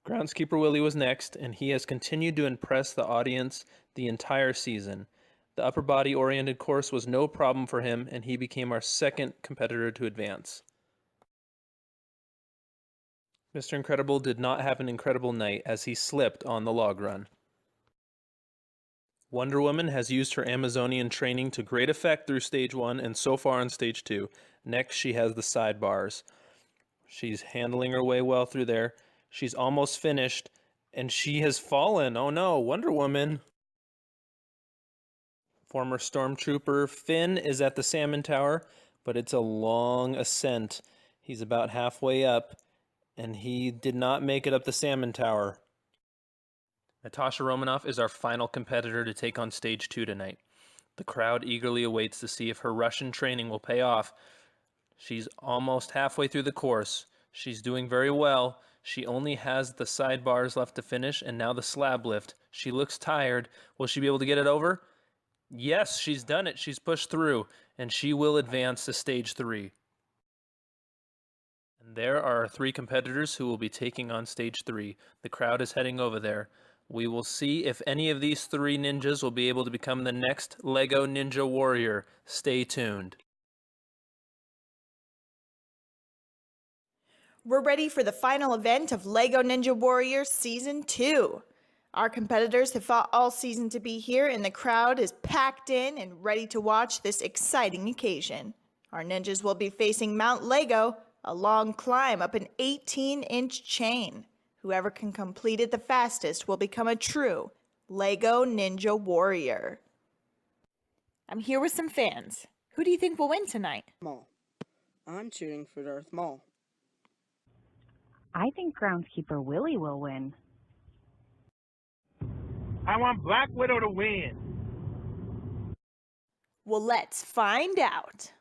Groundskeeper Willie was next, and he has continued to impress the audience the entire season. The upper body-oriented course was no problem for him, and he became our second competitor to advance. Mr. Incredible did not have an incredible night as he slipped on the log run. Wonder Woman has used her Amazonian training to great effect through stage 1 and so far on stage 2. Next, she has the sidebars. She's handling her way well through there. She's almost finished, and she has fallen. Oh no, Wonder Woman. Former Stormtrooper Finn is at the Salmon Tower, but it's a long ascent. He's about halfway up, and he did not make it up the Salmon Tower. Natasha Romanoff is our final competitor to take on stage 2 tonight. The crowd eagerly awaits to see if her Russian training will pay off. She's almost halfway through the course. She's doing very well. She only has the sidebars left to finish and now the slab lift. She looks tired. Will she be able to get it over? Yes, she's done it. She's pushed through, and she will advance to stage 3. And there are our 3 competitors who will be taking on stage 3. The crowd is heading over there. We will see if any of these 3 ninjas will be able to become the next LEGO Ninja Warrior. Stay tuned. We're ready for the final event of LEGO Ninja Warrior Season 2. Our competitors have fought all season to be here, and the crowd is packed in and ready to watch this exciting occasion. Our ninjas will be facing Mount Lego, a long climb up an 18-inch chain. Whoever can complete it the fastest will become a true LEGO Ninja Warrior. I'm here with some fans. Who do you think will win tonight? Maul. I'm cheering for Darth Maul. I think groundskeeper Willie will win. I want Black Widow to win. Well, let's find out.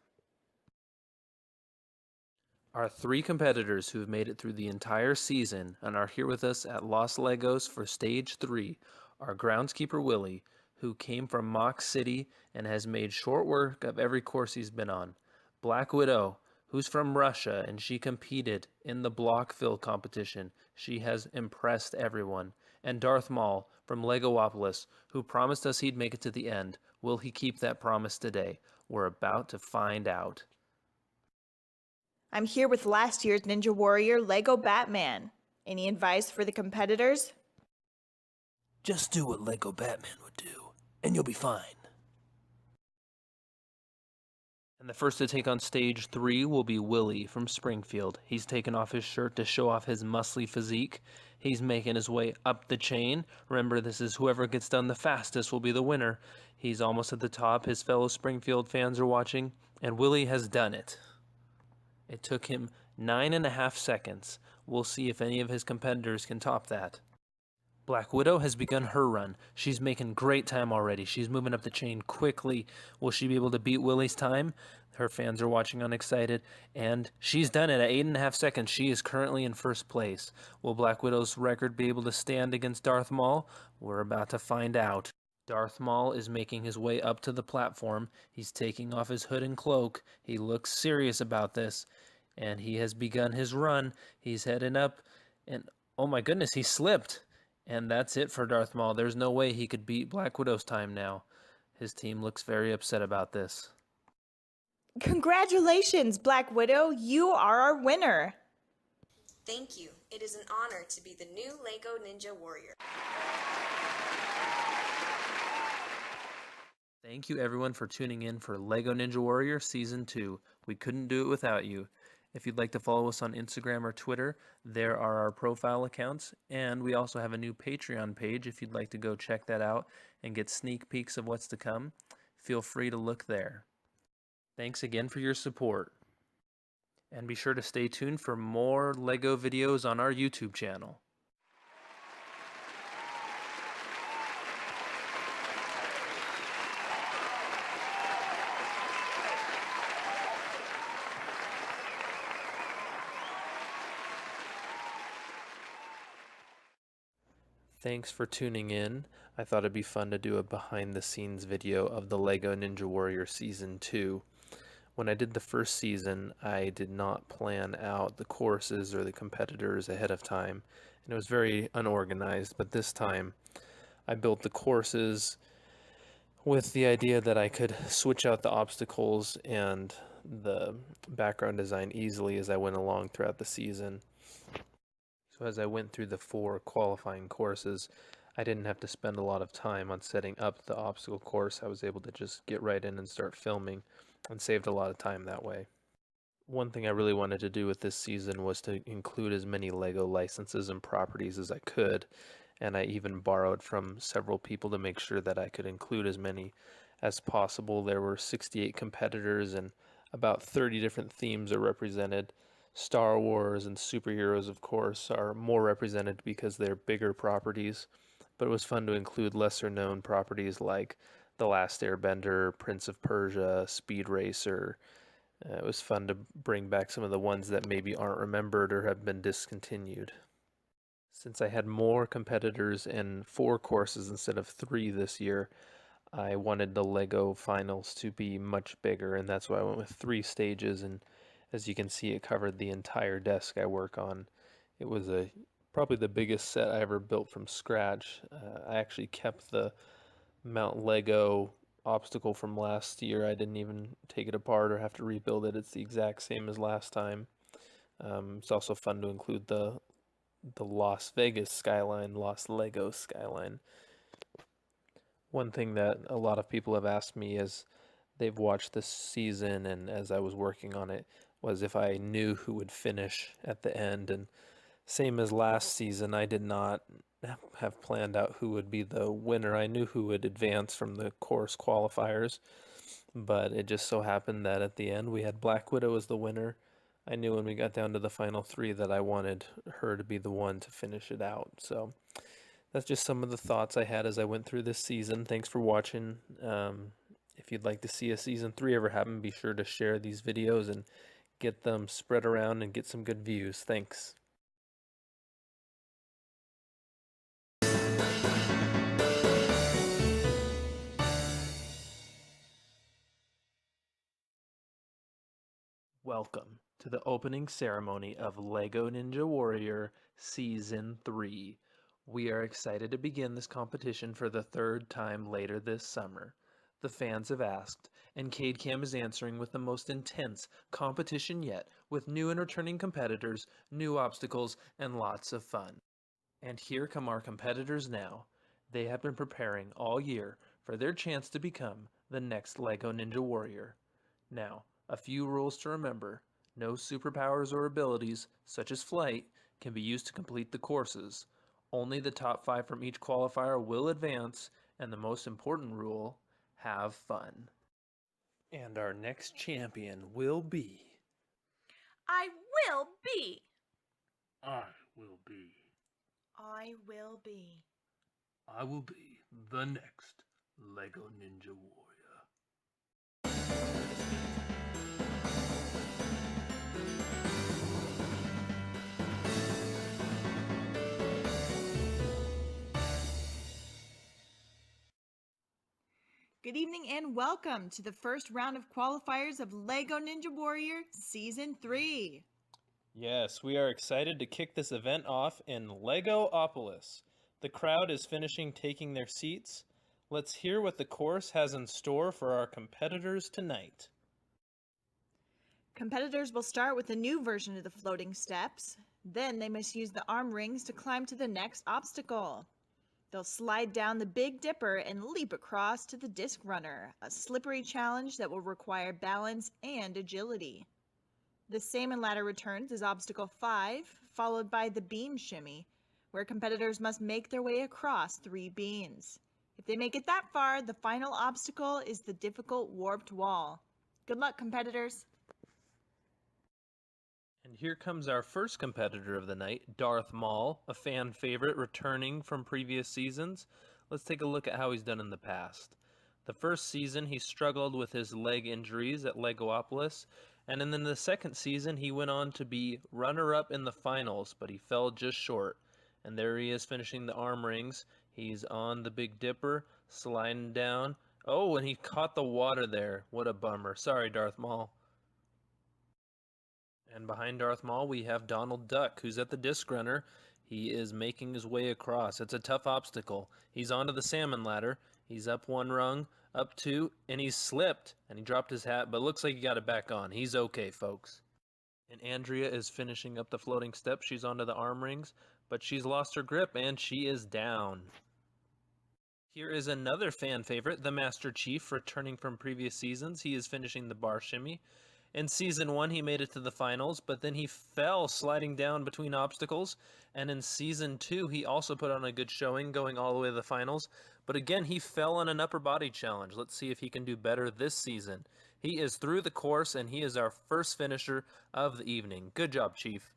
Our 3 competitors who have made it through the entire season and are here with us at Los Legos for Stage 3 are Groundskeeper Willie, who came from Mock City and has made short work of every course he's been on. Black Widow, who's from Russia, and she competed in the block fill competition. She has impressed everyone. And Darth Maul from Legoopolis, who promised us he'd make it to the end. Will he keep that promise today? We're about to find out. I'm here with last year's Ninja Warrior, Lego Batman. Any advice for the competitors? Just do what Lego Batman would do, and you'll be fine. And the first to take on stage 3 will be Willie from Springfield. He's taken off his shirt to show off his muscly physique. He's making his way up the chain. Remember, this is whoever gets done the fastest will be the winner. He's almost at the top. His fellow Springfield fans are watching, and Willie has done it. It took him 9.5 seconds. We'll see if any of his competitors can top that. Black Widow has begun her run. She's making great time already. She's moving up the chain quickly. Will she be able to beat Willie's time? Her fans are watching on excited, and she's done it at 8.5 seconds. She is currently in first place. Will Black Widow's record be able to stand against Darth Maul? We're about to find out. Darth Maul is making his way up to the platform. He's taking off his hood and cloak. He looks serious about this, and he has begun his run. He's heading up, and oh my goodness, he slipped. And that's it for Darth Maul. There's no way he could beat Black Widow's time now. His team looks very upset about this. Congratulations, Black Widow. You are our winner. Thank you. It is an honor to be the new LEGO Ninja Warrior. Thank you everyone for tuning in for LEGO Ninja Warrior Season 2. We couldn't do it without you. If you'd like to follow us on Instagram or Twitter, there are our profile accounts, and we also have a new Patreon page if you'd like to go check that out and get sneak peeks of what's to come. Feel free to look there. Thanks again for your support. And be sure to stay tuned for more LEGO videos on our YouTube channel. Thanks for tuning in. I thought it'd be fun to do a behind-the-scenes video of the LEGO Ninja Warrior Season 2. When I did the first season, I did not plan out the courses or the competitors ahead of time, and it was very unorganized, but this time I built the courses with the idea that I could switch out the obstacles and the background design easily as I went along throughout the season. So as I went through the 4 qualifying courses, I didn't have to spend a lot of time on setting up the obstacle course. I was able to just get right in and start filming, and saved a lot of time that way. One thing I really wanted to do with this season was to include as many LEGO licenses and properties as I could, and I even borrowed from several people to make sure that I could include as many as possible. There were 68 competitors and about 30 different themes are represented. Star Wars and superheroes, of course, are more represented because they're bigger properties, but it was fun to include lesser known properties like The Last Airbender, Prince of Persia, Speed Racer. It was fun to bring back some of the ones that maybe aren't remembered or have been discontinued. Since I had more competitors and 4 courses instead of 3 this year, I wanted the LEGO finals to be much bigger, and that's why I went with 3 stages, and as you can see, it covered the entire desk I work on. It was probably the biggest set I ever built from scratch. I actually kept the Mount Lego obstacle from last year. I didn't even take it apart or have to rebuild it. It's the exact same as last time. It's also fun to include the Las Vegas skyline, Las Lego skyline. One thing that a lot of people have asked me as they've watched this season and as I was working on it was if I knew who would finish at the end, and same as last season, I did not have planned out who would be the winner. I knew who would advance from the course qualifiers, but it just so happened that at the end we had Black Widow as the winner. I knew when we got down to the final 3 that I wanted her to be the one to finish it out. So that's just some of the thoughts I had as I went through this season. Thanks for watching. If you'd like to see a season 3 ever happen, be sure to share these videos and get them spread around and get some good views. Thanks. Welcome to the opening ceremony of LEGO Ninja Warrior Season 3. We are excited to begin this competition for the 3rd time later this summer. The fans have asked, and CadeCam is answering with the most intense competition yet, with new and returning competitors, new obstacles, and lots of fun. And here come our competitors now. They have been preparing all year for their chance to become the next LEGO Ninja Warrior. Now, a few rules to remember. No superpowers or abilities, such as flight, can be used to complete the courses. Only the top 5 from each qualifier will advance, and the most important rule, have fun. And our next champion will be... I will be. I will be. I will be. I will be the next LEGO Ninja Warrior. Good evening and welcome to the first round of qualifiers of LEGO Ninja Warrior Season 3. Yes, we are excited to kick this event off in Legoopolis. The crowd is finishing taking their seats. Let's hear what the course has in store for our competitors tonight. Competitors will start with a new version of the floating steps. Then they must use the arm rings to climb to the next obstacle. They'll slide down the Big Dipper and leap across to the Disc Runner, a slippery challenge that will require balance and agility. The Salmon Ladder returns as Obstacle 5, followed by the Bean Shimmy, where competitors must make their way across 3 beans. If they make it that far, the final obstacle is the difficult Warped Wall. Good luck, competitors! And here comes our first competitor of the night, Darth Maul, a fan favorite returning from previous seasons. Let's take a look at how he's done in the past. The first season, he struggled with his leg injuries at Legoopolis, and then in the second season, he went on to be runner-up in the finals, but he fell just short. And there he is finishing the arm rings. He's on the Big Dipper, sliding down. Oh, and he caught the water there. What a bummer. Sorry, Darth Maul. And behind Darth Maul, we have Donald Duck, who's at the Disc Runner. He is making his way across. It's a tough obstacle. He's onto the Salmon Ladder. He's up 1 rung, up 2, and he's slipped. And he dropped his hat, but looks like he got it back on. He's okay, folks. And Andrea is finishing up the floating steps. She's onto the arm rings, but she's lost her grip and she is down. Here is another fan favorite, the Masterchief, returning from previous seasons. He is finishing the bar shimmy. In Season 1, he made it to the finals, but then he fell sliding down between obstacles. And in Season 2, he also put on a good showing, going all the way to the finals. But again, he fell on an upper body challenge. Let's see if he can do better this season. He is through the course, and he is our first finisher of the evening. Good job, Chief.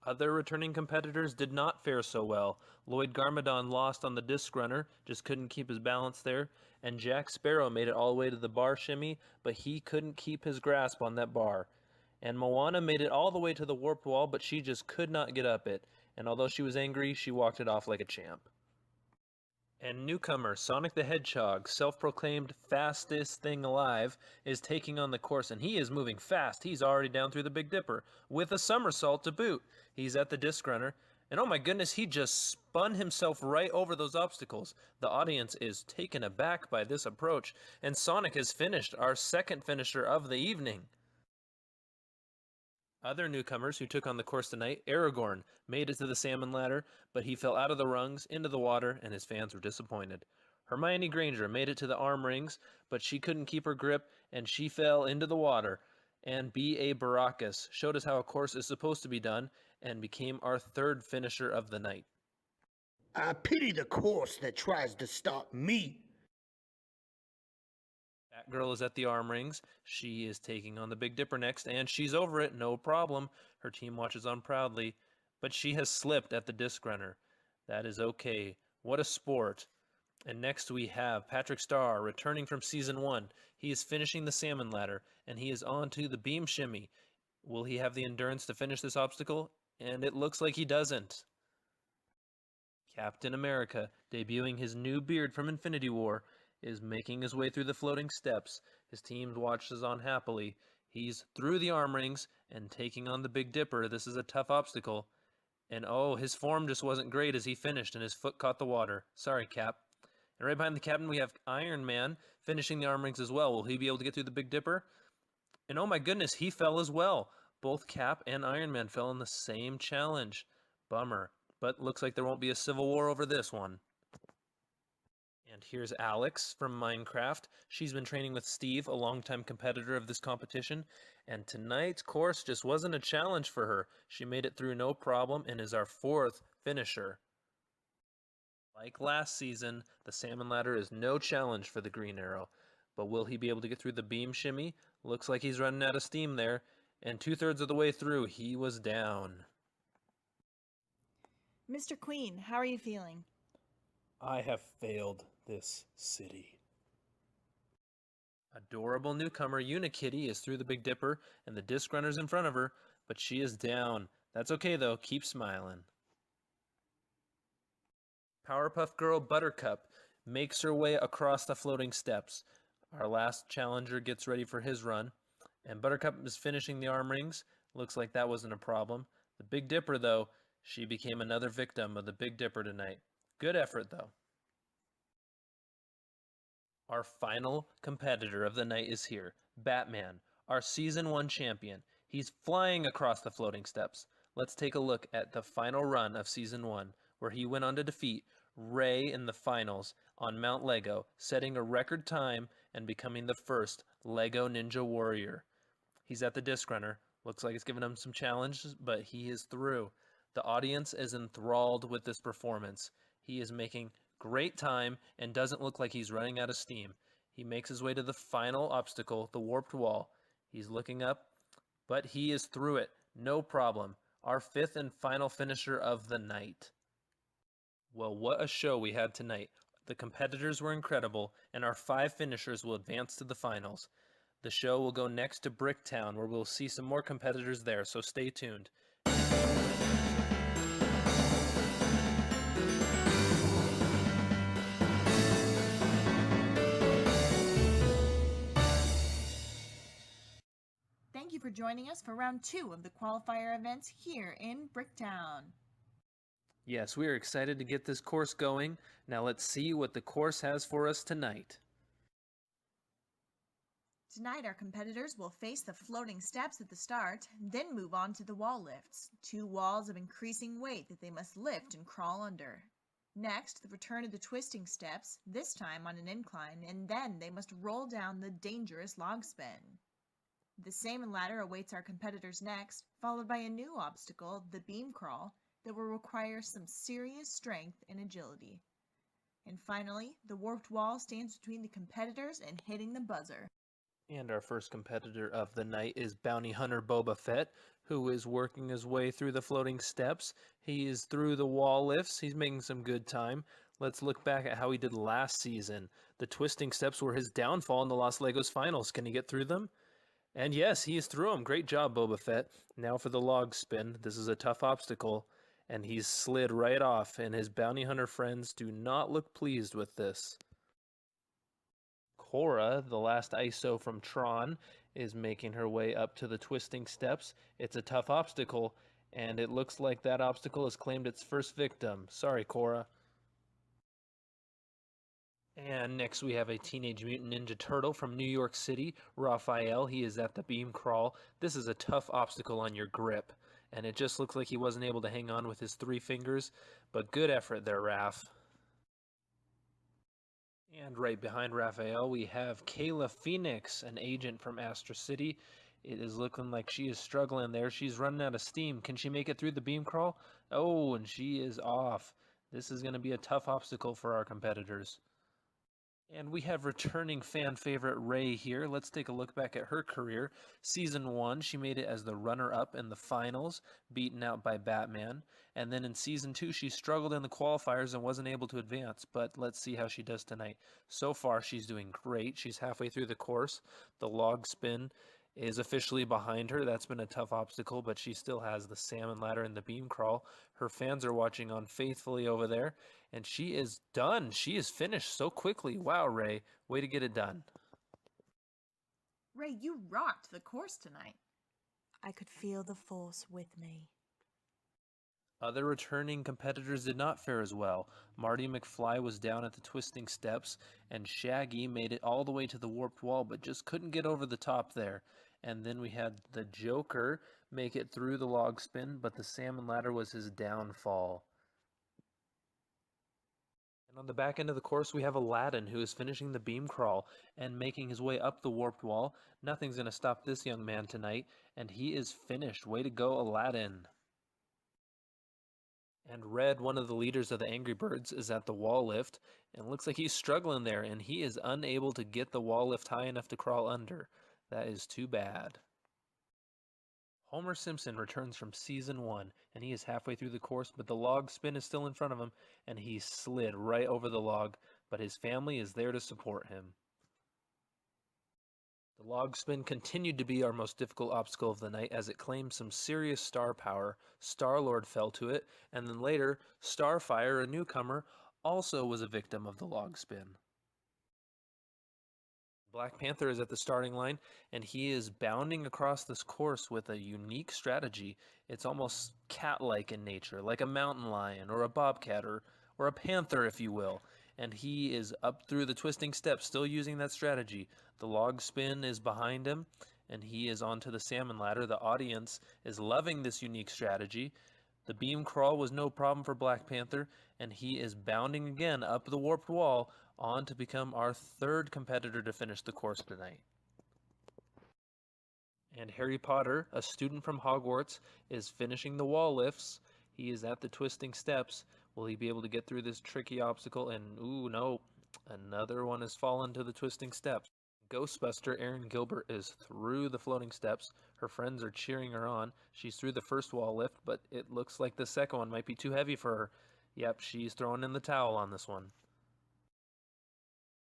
Other returning competitors did not fare so well. Lloyd Garmadon lost on the disc runner, just couldn't keep his balance there. And Jack Sparrow made it all the way to the bar shimmy, but he couldn't keep his grasp on that bar. And Moana made it all the way to the warped wall, but she just could not get up it. And although she was angry, she walked it off like a champ. And newcomer Sonic the Hedgehog, self-proclaimed fastest thing alive, is taking on the course, and he is moving fast. He's already down through the Big Dipper, with a somersault to boot. He's at the disc runner, and oh my goodness, he just spun himself right over those obstacles. The audience is taken aback by this approach, and Sonic has finished, our second finisher of the evening. Other newcomers who took on the course tonight, Aragorn made it to the Salmon Ladder, but he fell out of the rungs into the water, and his fans were disappointed. Hermione Granger made it to the arm rings, but she couldn't keep her grip, and she fell into the water. And B.A. Baracus showed us how a course is supposed to be done, and became our third finisher of the night. I pity the course that tries to stop me. Batgirl is at the arm rings. She is taking on the Big Dipper next, and she's over it, no problem. Her team watches on proudly, but she has slipped at the disc runner. That is okay. What a sport. And next we have Patrick Starr returning from Season 1. He is finishing the Salmon Ladder, and he is on to the beam shimmy. Will he have the endurance to finish this obstacle? And it looks like he doesn't. Captain America, debuting his new beard from Infinity War, is making his way through the floating steps. His team watches on happily. He's through the arm rings and taking on the Big Dipper. This is a tough obstacle. And oh, his form just wasn't great as he finished and his foot caught the water. Sorry, Cap. And right behind the captain we have Iron Man finishing the arm rings as well. Will he be able to get through the Big Dipper? And oh my goodness, he fell as well. Both Cap and Iron Man fell in the same challenge. Bummer. But looks like there won't be a civil war over this one. And here's Alex from Minecraft. She's been training with Steve, a longtime competitor of this competition, and tonight's course just wasn't a challenge for her. She made it through no problem and is our fourth finisher. Like last season, the Salmon Ladder is no challenge for the Green Arrow, but will he be able to get through the beam shimmy? Looks like he's running out of steam there, and 2/3 of the way through, he was down. Mr. Queen, how are you feeling? I have failed this city. Adorable newcomer Unikitty is through the Big Dipper, and the disc runner's in front of her, but she is down. That's okay though, keep smiling. Powerpuff Girl Buttercup makes her way across the floating steps. Our last challenger gets ready for his run, and Buttercup is finishing the arm rings. Looks like that wasn't a problem. The Big Dipper though, she became another victim of the Big Dipper tonight. Good effort though. Our final competitor of the night is here, Batman, our Season 1 champion. He's flying across the floating steps. Let's take a look at the final run of Season 1, where he went on to defeat Ray in the finals on Mount Lego, setting a record time and becoming the first Lego Ninja Warrior. He's at the disc runner. Looks like it's given him some challenges, but he is through. The audience is enthralled with this performance. He is making great time and doesn't look like he's running out of steam. He makes his way to the final obstacle, the warped wall. He's looking up, but he is through it. No problem. Our fifth and final finisher of the night. Well, what a show we had tonight. The competitors were incredible, and our 5 finishers will advance to the finals. The show will go next to Bricktown, where we'll see some more competitors there, so stay tuned. Thank you for joining us for round 2 of the qualifier events here in Bricktown. Yes, we are excited to get this course going. Now let's see what the course has for us tonight. Tonight, our competitors will face the floating steps at the start, then move on to the wall lifts, 2 walls of increasing weight that they must lift and crawl under. Next, the return of the twisting steps, this time on an incline, and then they must roll down the dangerous log spin. The salmon ladder awaits our competitors next, followed by a new obstacle, the beam crawl, that will require some serious strength and agility. And finally, the warped wall stands between the competitors and hitting the buzzer. And our first competitor of the night is bounty hunter Boba Fett, who is working his way through the floating steps. He is through the wall lifts. He's making some good time. Let's look back at how he did last season. The twisting steps were his downfall in the Los Legos finals. Can he get through them? And yes, he is through them. Great job, Boba Fett. Now for the log spin. This is a tough obstacle, and he's slid right off, and his bounty hunter friends do not look pleased with this. Korra, the last ISO from Tron, is making her way up to the twisting steps. It's a tough obstacle, and it looks like that obstacle has claimed its first victim. Sorry, Korra. And next we have a Teenage Mutant Ninja Turtle from New York City, Raphael. He is at the beam crawl. This is a tough obstacle on your grip, and it just looks like he wasn't able to hang on with his 3 fingers, but good effort there, Raph. And right behind Raphael, we have Kayla Phoenix, an agent from Astro City. It is looking like she is struggling there. She's running out of steam. Can she make it through the beam crawl? Oh, and she is off. This is going to be a tough obstacle for our competitors. And we have returning fan favorite Rey here. Let's take a look back at her career. Season 1, she made it as the runner-up in the finals, beaten out by Batman. And then in Season 2, she struggled in the qualifiers and wasn't able to advance. But let's see how she does tonight. So far, she's doing great. She's halfway through the course. The log spin is officially behind her. That's been a tough obstacle, but she still has the salmon ladder and the beam crawl. Her fans are watching on faithfully over there, and she is done. She is finished so quickly. Wow, Rey, way to get it done. Rey, you rocked the course tonight. I could feel the force with me. Other returning competitors did not fare as well. Marty McFly was down at the twisting steps, and Shaggy made it all the way to the warped wall, but just couldn't get over the top there. And then we had the Joker make it through the log spin, but the salmon ladder was his downfall. And on the back end of the course, we have Aladdin, who is finishing the beam crawl and making his way up the warped wall. Nothing's going to stop this young man tonight, and he is finished. Way to go, Aladdin. And Red, one of the leaders of the Angry Birds, is at the wall lift, and it looks like he's struggling there, and he is unable to get the wall lift high enough to crawl under. That is too bad. Homer Simpson returns from Season 1, and he is halfway through the course, but the log spin is still in front of him, and he slid right over the log, but his family is there to support him. The log spin continued to be our most difficult obstacle of the night as it claimed some serious star power. Star-Lord fell to it, and then later, Starfire, a newcomer, also was a victim of the log spin. Black Panther is at the starting line, and he is bounding across this course with a unique strategy. It's almost cat-like in nature, like a mountain lion or a bobcat or a panther, if you will. And he is up through the twisting steps, still using that strategy. The log spin is behind him, and he is onto the salmon ladder. The audience is loving this unique strategy. The beam crawl was no problem for Black Panther, and he is bounding again up the warped wall on to become our 3rd competitor to finish the course tonight. And Harry Potter, a student from Hogwarts, is finishing the wall lifts. He is at the twisting steps. Will he be able to get through this tricky obstacle? And ooh, no, another one has fallen to the twisting steps. Ghostbuster Erin Gilbert is through the floating steps. Her friends are cheering her on. She's through the first wall lift, but it looks like the second one might be too heavy for her. Yep, she's throwing in the towel on this one.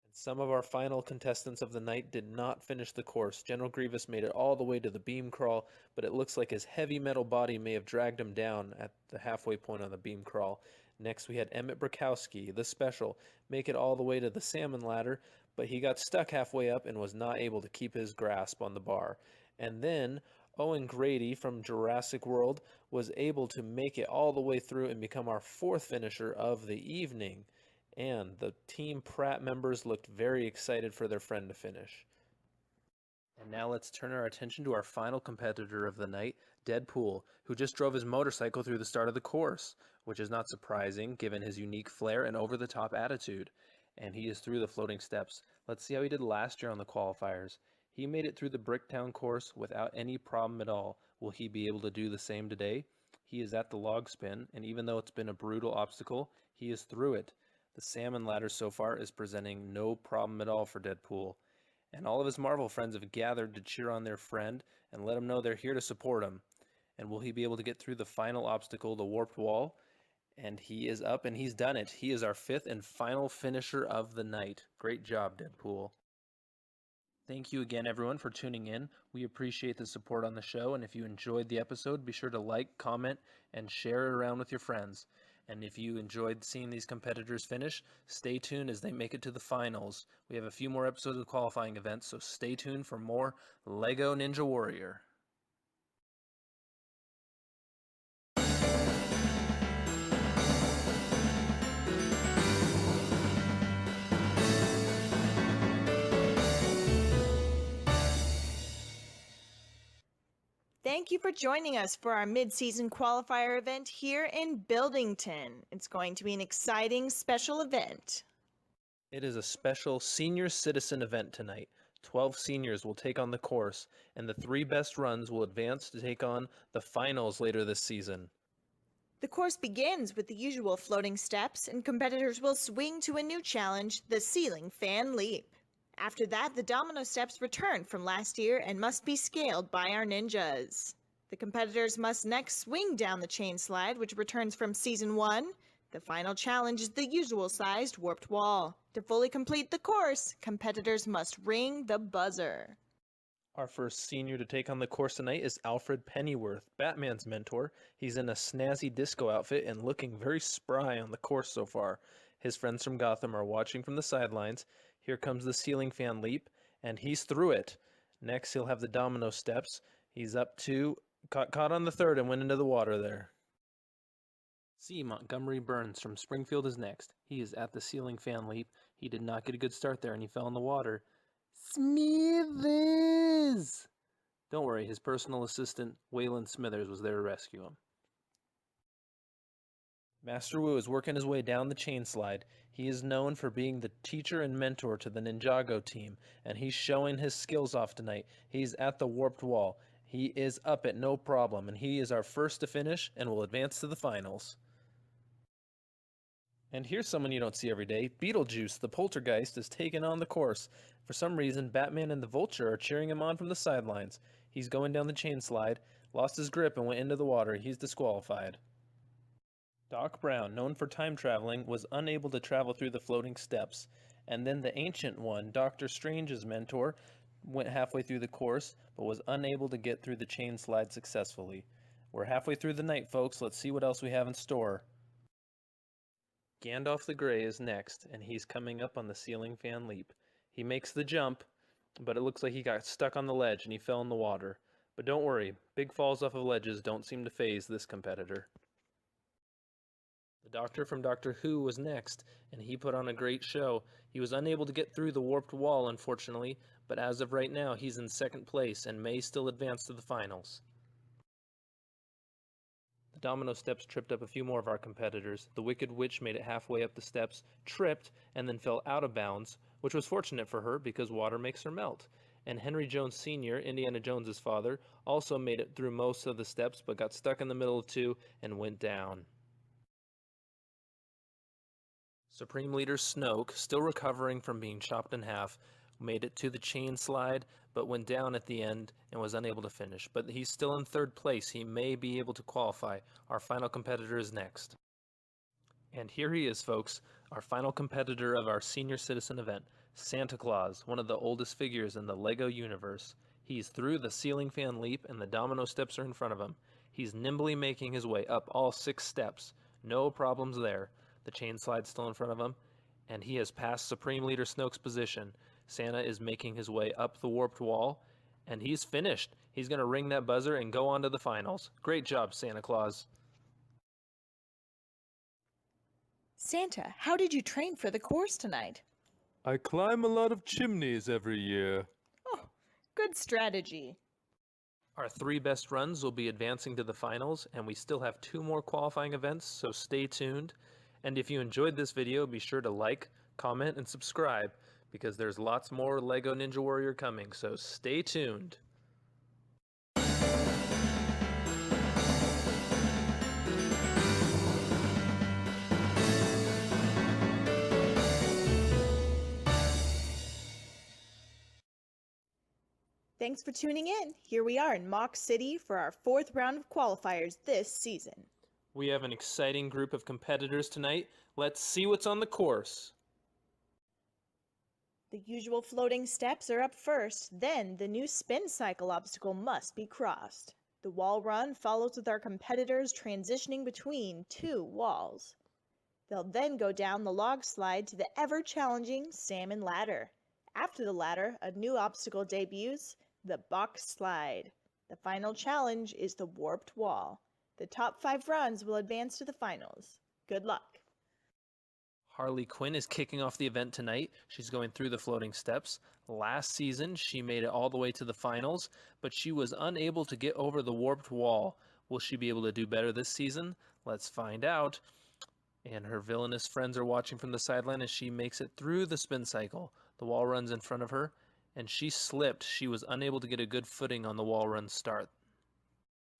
And some of our final contestants of the night did not finish the course. General Grievous made it all the way to the beam crawl, but it looks like his heavy metal body may have dragged him down at the halfway point on the beam crawl. Next, we had Emmett Brakowski, the special, make it all the way to the salmon ladder, but he got stuck halfway up and was not able to keep his grasp on the bar. And then Owen Grady from Jurassic World was able to make it all the way through and become our 4th finisher of the evening. And the Team Pratt members looked very excited for their friend to finish. And now let's turn our attention to our final competitor of the night, Deadpool, who just drove his motorcycle through the start of the course, which is not surprising given his unique flair and over-the-top attitude. And he is through the floating steps. Let's see how he did last year on the qualifiers. He made it through the Bricktown course without any problem at all. Will he be able to do the same today? He is at the log spin, and even though it's been a brutal obstacle, he is through it. The Salmon Ladder so far is presenting no problem at all for Deadpool. And all of his Marvel friends have gathered to cheer on their friend and let him know they're here to support him. And will he be able to get through the final obstacle, the warped wall? And he is up and he's done it. He is our 5th and final finisher of the night. Great job, Deadpool. Thank you again, everyone, for tuning in. We appreciate the support on the show, and if you enjoyed the episode, be sure to like, comment, and share it around with your friends. And if you enjoyed seeing these competitors finish, stay tuned as they make it to the finals. We have a few more episodes of qualifying events, so stay tuned for more LEGO Ninja Warrior. Thank you for joining us for our mid-season qualifier event here in Buildington. It's going to be an exciting special event. It is a special senior citizen event tonight. 12 seniors will take on the course, and the 3 best runs will advance to take on the finals later this season. The course begins with the usual floating steps, and competitors will swing to a new challenge, the ceiling fan leap. After that, the domino steps return from last year and must be scaled by our ninjas. The competitors must next swing down the chain slide, which returns from Season 1. The final challenge is the usual-sized warped wall. To fully complete the course, competitors must ring the buzzer. Our first senior to take on the course tonight is Alfred Pennyworth, Batman's mentor. He's in a snazzy disco outfit and looking very spry on the course so far. His friends from Gotham are watching from the sidelines. Here comes the ceiling fan leap, and he's through it. Next, he'll have the domino steps. He's up 2, caught on the 3rd and went into the water there. C. Montgomery Burns from Springfield is next. He is at the ceiling fan leap. He did not get a good start there, and he fell in the water. Smithers! Don't worry, his personal assistant, Waylon Smithers, was there to rescue him. Master Wu is working his way down the chain slide. He is known for being the teacher and mentor to the Ninjago team, and he's showing his skills off tonight. He's at the warped wall. He is up at no problem, and he is our first to finish and will advance to the finals. And here's someone you don't see every day. Beetlejuice, the poltergeist, is taking on the course. For some reason, Batman and the Vulture are cheering him on from the sidelines. He's going down the chain slide, lost his grip and went into the water. He's disqualified. Doc Brown, known for time traveling, was unable to travel through the floating steps. And then the Ancient One, Doctor Strange's mentor, went halfway through the course, but was unable to get through the chain slide successfully. We're halfway through the night, folks. Let's see what else we have in store. Gandalf the Grey is next, and he's coming up on the ceiling fan leap. He makes the jump, but it looks like he got stuck on the ledge and he fell in the water. But don't worry, big falls off of ledges don't seem to faze this competitor. The Doctor from Doctor Who was next, and he put on a great show. He was unable to get through the warped wall, unfortunately, but as of right now, he's in 2nd place and may still advance to the finals. The domino steps tripped up a few more of our competitors. The Wicked Witch made it halfway up the steps, tripped, and then fell out of bounds, which was fortunate for her because water makes her melt. And Henry Jones Sr., Indiana Jones's father, also made it through most of the steps, but got stuck in the middle of 2 and went down. Supreme Leader Snoke, still recovering from being chopped in half, made it to the chain slide, but went down at the end and was unable to finish. But he's still in 3rd place. He may be able to qualify. Our final competitor is next. And here he is, folks, our final competitor of our senior citizen event, Santa Claus, one of the oldest figures in the LEGO universe. He's through the ceiling fan leap and the domino steps are in front of him. He's nimbly making his way up all 6 steps. No problems there. The chain slide's still in front of him, and he has passed Supreme Leader Snoke's position. Santa is making his way up the warped wall, and he's finished. He's going to ring that buzzer and go on to the finals. Great job, Santa Claus. Santa, how did you train for the course tonight? I climb a lot of chimneys every year. Oh, Good strategy. Our 3 best runs will be advancing to the finals, and we still have 2 more qualifying events, so stay tuned. And if you enjoyed this video, be sure to like, comment, and subscribe, because there's lots more LEGO Ninja Warrior coming, so stay tuned. Thanks for tuning in. Here we are in Mock City for our 4th round of qualifiers this season. We have an exciting group of competitors tonight. Let's see what's on the course. The usual floating steps are up first, then the new spin cycle obstacle must be crossed. The wall run follows with our competitors transitioning between 2 walls. They'll then go down the log slide to the ever-challenging Salmon Ladder. After the ladder, a new obstacle debuts, the box slide. The final challenge is the warped wall. The top 5 runs will advance to the finals. Good luck. Harley Quinn is kicking off the event tonight. She's going through the floating steps. Last season, she made it all the way to the finals, but she was unable to get over the warped wall. Will she be able to do better this season? Let's find out. And her villainous friends are watching from the sideline as she makes it through the spin cycle. The wall runs in front of her, and she slipped. She was unable to get a good footing on the wall run start.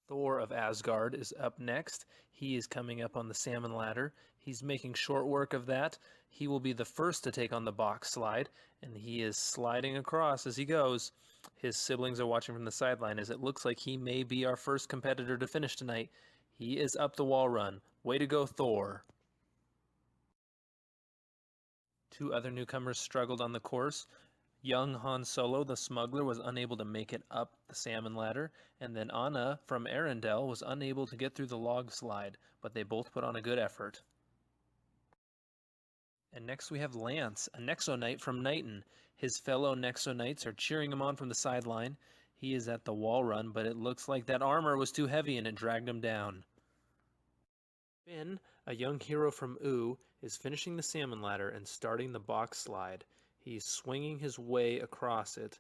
Thor of Asgard is up next. He is coming up on the Salmon Ladder. He's making short work of that. He will be the first to take on the box slide, and he is sliding across as he goes. His siblings are watching from the sideline as it looks like he may be our first competitor to finish tonight. He is up the wall run. Way to go, Thor. 2 other newcomers struggled on the course. Young Han Solo, the smuggler, was unable to make it up the Salmon Ladder, and then Anna from Arendelle was unable to get through the log slide, but they both put on a good effort. And next we have Lance, a Nexo Knight from Knighton. His fellow Nexo Knights are cheering him on from the sideline. He is at the wall run, but it looks like that armor was too heavy and it dragged him down. Finn, a young hero from Ooh, is finishing the Salmon Ladder and starting the box slide. He's swinging his way across it,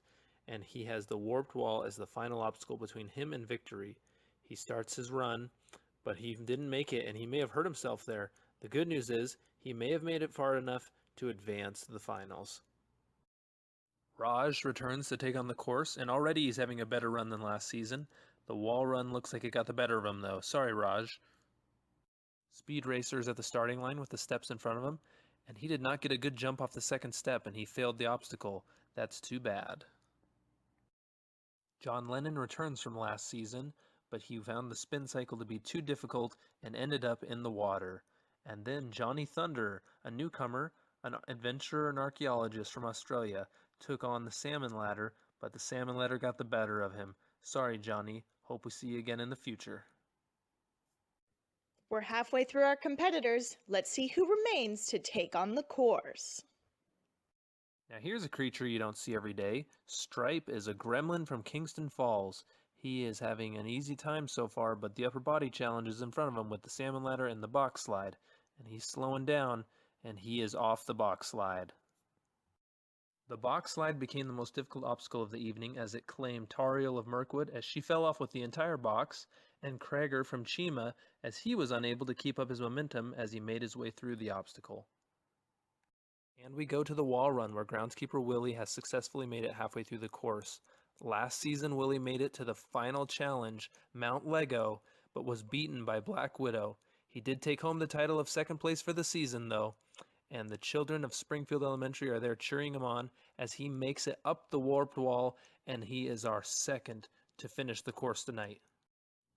and he has the warped wall as the final obstacle between him and victory. He starts his run, but he didn't make it, and he may have hurt himself there. The good news is, he may have made it far enough to advance to the finals. Raj returns to take on the course, and already he's having a better run than last season. The wall run looks like it got the better of him, though. Sorry, Raj. Speed Racer is at the starting line with the steps in front of him, and he did not get a good jump off the second step, and he failed the obstacle. That's too bad. John Lennon returns from last season, but he found the spin cycle to be too difficult and ended up in the water. And then Johnny Thunder, a newcomer, an adventurer and archaeologist from Australia, took on the Salmon Ladder, but the Salmon Ladder got the better of him. Sorry, Johnny. Hope we see you again in the future. We're halfway through our competitors. Let's see who remains to take on the course. Now here's a creature you don't see every day. Stripe is a gremlin from Kingston Falls. He is having an easy time so far, but the upper body challenge is in front of him with the Salmon Ladder and the box slide. And he's slowing down, and he is off the box slide. The box slide became the most difficult obstacle of the evening as it claimed Tariel of Mirkwood as she fell off with the entire box, and Cragger from Chima as he was unable to keep up his momentum as he made his way through the obstacle. And we go to the wall run where groundskeeper Willie has successfully made it halfway through the course. Last season Willie made it to the final challenge, Mount Lego, but was beaten by Black Widow. He did take home the title of second place for the season though, and the children of Springfield Elementary are there cheering him on as he makes it up the warped wall, and he is our second to finish the course tonight.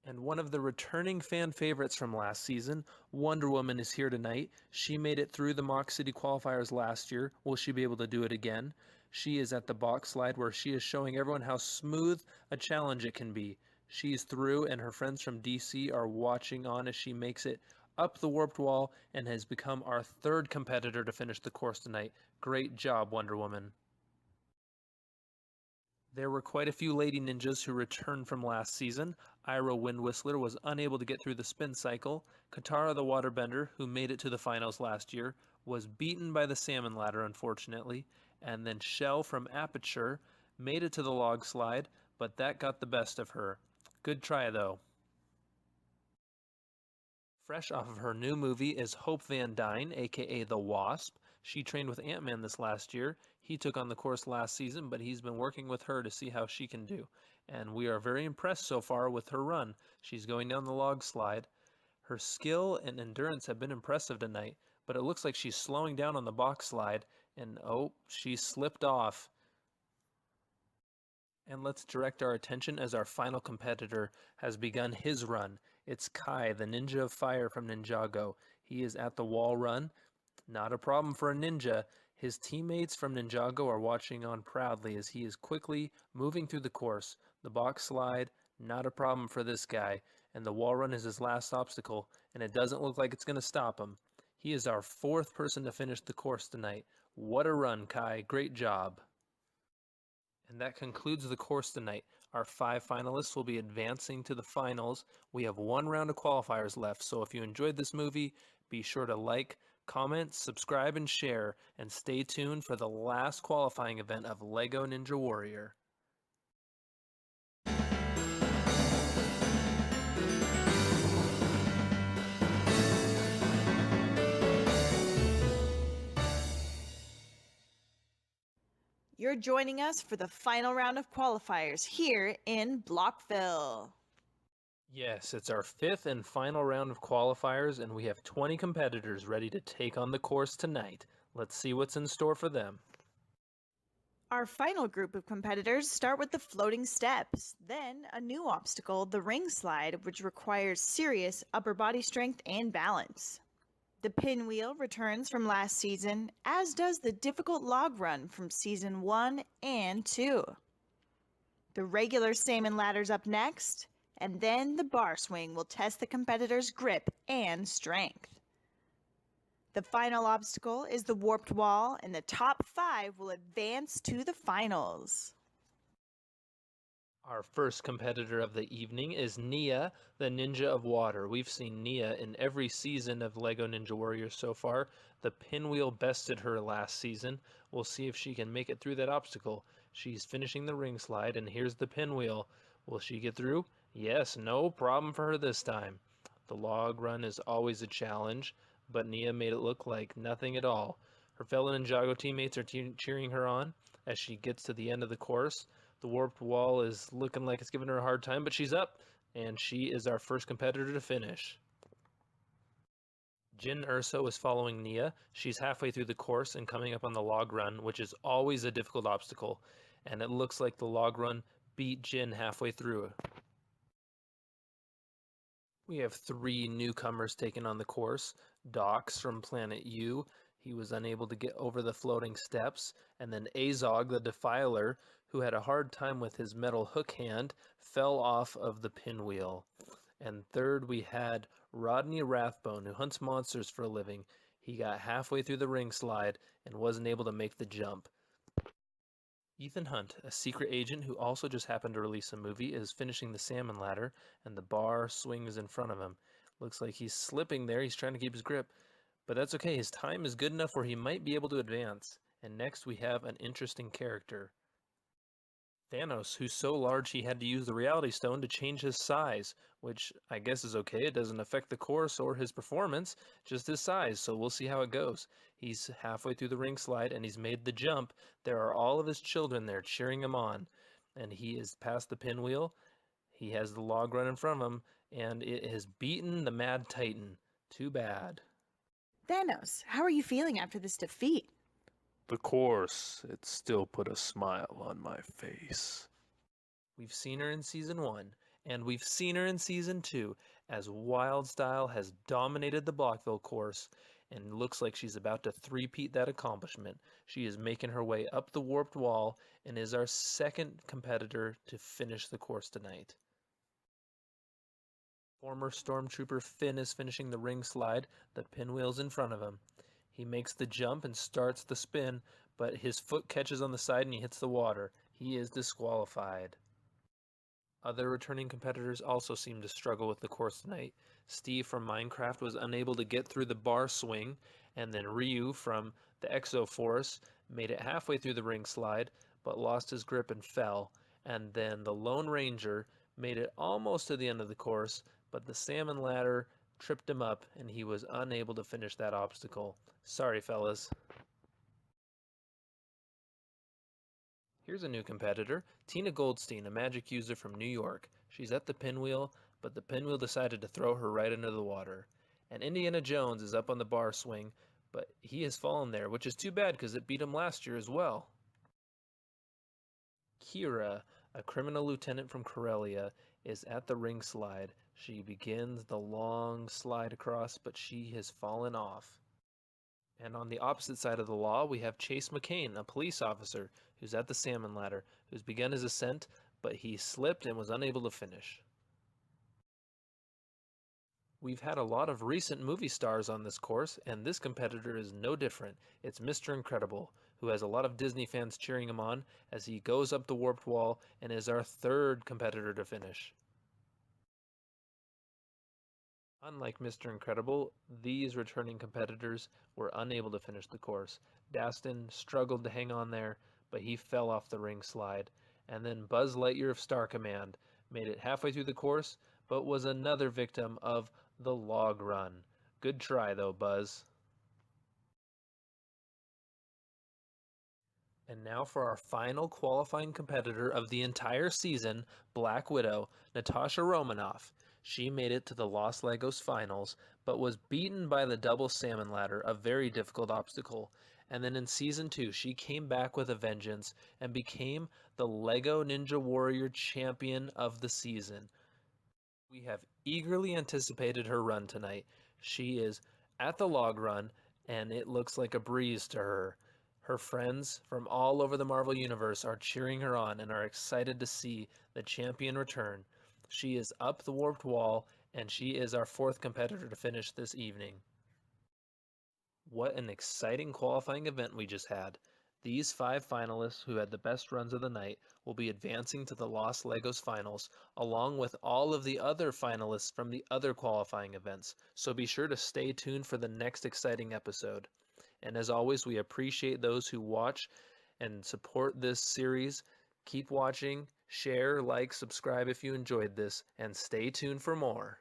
And one of the returning fan favorites from last season, Wonder Woman, is here tonight. She made it through the Mock City qualifiers last year. Will she be able to do it again? She is at the box slide where she is showing everyone how smooth a challenge it can be. She's through, and her friends from DC are watching on as she makes it up the warped wall and has become our third competitor to finish the course tonight. Great job, Wonder Woman. There were quite a few lady ninjas who returned from last season. Ira Wind Whistler was unable to get through the spin cycle. Katara the Waterbender, who made it to the finals last year, was beaten by the Salmon Ladder, unfortunately. And then Shell from Aperture made it to the log slide, but that got the best of her. Good try, though. Fresh off of her new movie is Hope Van Dyne, aka The Wasp. She trained with Ant-Man this last year. He took on the course last season, but he's been working with her to see how she can do. And we are very impressed so far with her run. She's going down the log slide. Her skill and endurance have been impressive tonight, but it looks like she's slowing down on the box slide, and oh, she slipped off. And let's direct our attention as our final competitor has begun his run. It's Kai, the Ninja of Fire from Ninjago. He is at the wall run. Not a problem for a ninja. His teammates from Ninjago are watching on proudly as he is quickly moving through the course. The box slide, not a problem for this guy. And the wall run is his last obstacle, and it doesn't look like it's going to stop him. He is our 4th person to finish the course tonight. What a run, Kai. Great job. And that concludes the course tonight. Our 5 finalists will be advancing to the finals. We have 1 round of qualifiers left, so if you enjoyed this movie, be sure to like, comment, subscribe, and share, and stay tuned for the last qualifying event of LEGO Ninja Warrior. You're joining us for the final round of qualifiers here in Blockville. Yes, it's our 5th and final round of qualifiers, and we have 20 competitors ready to take on the course tonight. Let's see what's in store for them. Our final group of competitors start with the floating steps, then a new obstacle, the ring slide, which requires serious upper body strength and balance. The pinwheel returns from last season, as does the difficult log run from season 1 and 2. The regular salmon ladder's up next, and then the bar swing will test the competitor's grip and strength. The final obstacle is the warped wall, and the top 5 will advance to the finals. Our first competitor of the evening is Nia, the Ninja of Water. We've seen Nia in every season of LEGO Ninja Warrior so far. The pinwheel bested her last season. We'll see if she can make it through that obstacle. She's finishing the ring slide, and here's the pinwheel. Will she get through? Yes, no problem for her this time. The log run is always a challenge, but Nia made it look like nothing at all. Her fellow Ninjago teammates are cheering her on as she gets to the end of the course. The warped wall is looking like it's giving her a hard time, but she's up, and she is our first competitor to finish. Jin Urso is following Nia. She's halfway through the course and coming up on the log run, which is always a difficult obstacle, and it looks like the log run beat Jin halfway through. We have 3 newcomers taking on the course. Dox from Planet U. He was unable to get over the floating steps, and then Azog the Defiler, who had a hard time with his metal hook hand, fell off of the pinwheel. And third, we had Rodney Rathbone, who hunts monsters for a living. He got halfway through the ring slide and wasn't able to make the jump. Ethan Hunt, a secret agent who also just happened to release a movie, is finishing the Salmon Ladder, and the bar swings in front of him. Looks like he's slipping there. He's trying to keep his grip. But that's okay. His time is good enough where he might be able to advance. And next we have an interesting character. Thanos, who's so large he had to use the Reality Stone to change his size, which I guess is okay. It doesn't affect the course or his performance, just his size, so we'll see how it goes. He's halfway through the ring slide, and he's made the jump. There are all of his children there cheering him on, and he is past the pinwheel. He has the log run in front of him, and it has beaten the Mad Titan. Too bad. Thanos, how are you feeling after this defeat? The course, it still put a smile on my face. We've seen her in Season 1, and we've seen her in Season 2, as Wyldstyle has dominated the Blockville course, and looks like she's about to three-peat that accomplishment. She is making her way up the warped wall, and is our second competitor to finish the course tonight. Former Stormtrooper Finn is finishing the ring slide. The pinwheel's in front of him. He makes the jump and starts the spin, but his foot catches on the side and he hits the water. He is disqualified. Other returning competitors also seem to struggle with the course tonight. Steve from Minecraft was unable to get through the bar swing, and then Ryu from the Exoforce made it halfway through the ring slide, but lost his grip and fell, and then the Lone Ranger made it almost to the end of the course, but the Salmon Ladder tripped him up and he was unable to finish that obstacle. Sorry, fellas. Here's a new competitor, Tina Goldstein, a magic user from New York. She's at the pinwheel, but the pinwheel decided to throw her right into the water. And Indiana Jones is up on the bar swing, but he has fallen there, which is too bad because it beat him last year as well. Kira, a criminal lieutenant from Corellia, is at the ring slide. She begins the long slide across, but she has fallen off. And on the opposite side of the law, we have Chase McCain, a police officer, who's at the Salmon Ladder, who's begun his ascent, but he slipped and was unable to finish. We've had a lot of recent movie stars on this course, and this competitor is no different. It's Mr. Incredible, who has a lot of Disney fans cheering him on as he goes up the warped wall and is our third competitor to finish. Unlike Mr. Incredible, these returning competitors were unable to finish the course. Dastan struggled to hang on there, but he fell off the ring slide. And then Buzz Lightyear of Star Command made it halfway through the course, but was another victim of the log run. Good try though, Buzz. And now for our final qualifying competitor of the entire season, Black Widow, Natasha Romanoff. She made it to the Los Legos finals, but was beaten by the double Salmon Ladder, a very difficult obstacle. And then in Season 2, she came back with a vengeance and became the Lego Ninja Warrior champion of the season. We have eagerly anticipated her run tonight. She is at the log run, and it looks like a breeze to her. Her friends from all over the Marvel Universe are cheering her on and are excited to see the champion return. She is up the warped wall, and she is our fourth competitor to finish this evening. What an exciting qualifying event we just had. These 5 finalists who had the best runs of the night will be advancing to the Los Legos finals, along with all of the other finalists from the other qualifying events, so be sure to stay tuned for the next exciting episode. And as always, we appreciate those who watch and support this series. Keep watching, share, like, subscribe if you enjoyed this, and stay tuned for more.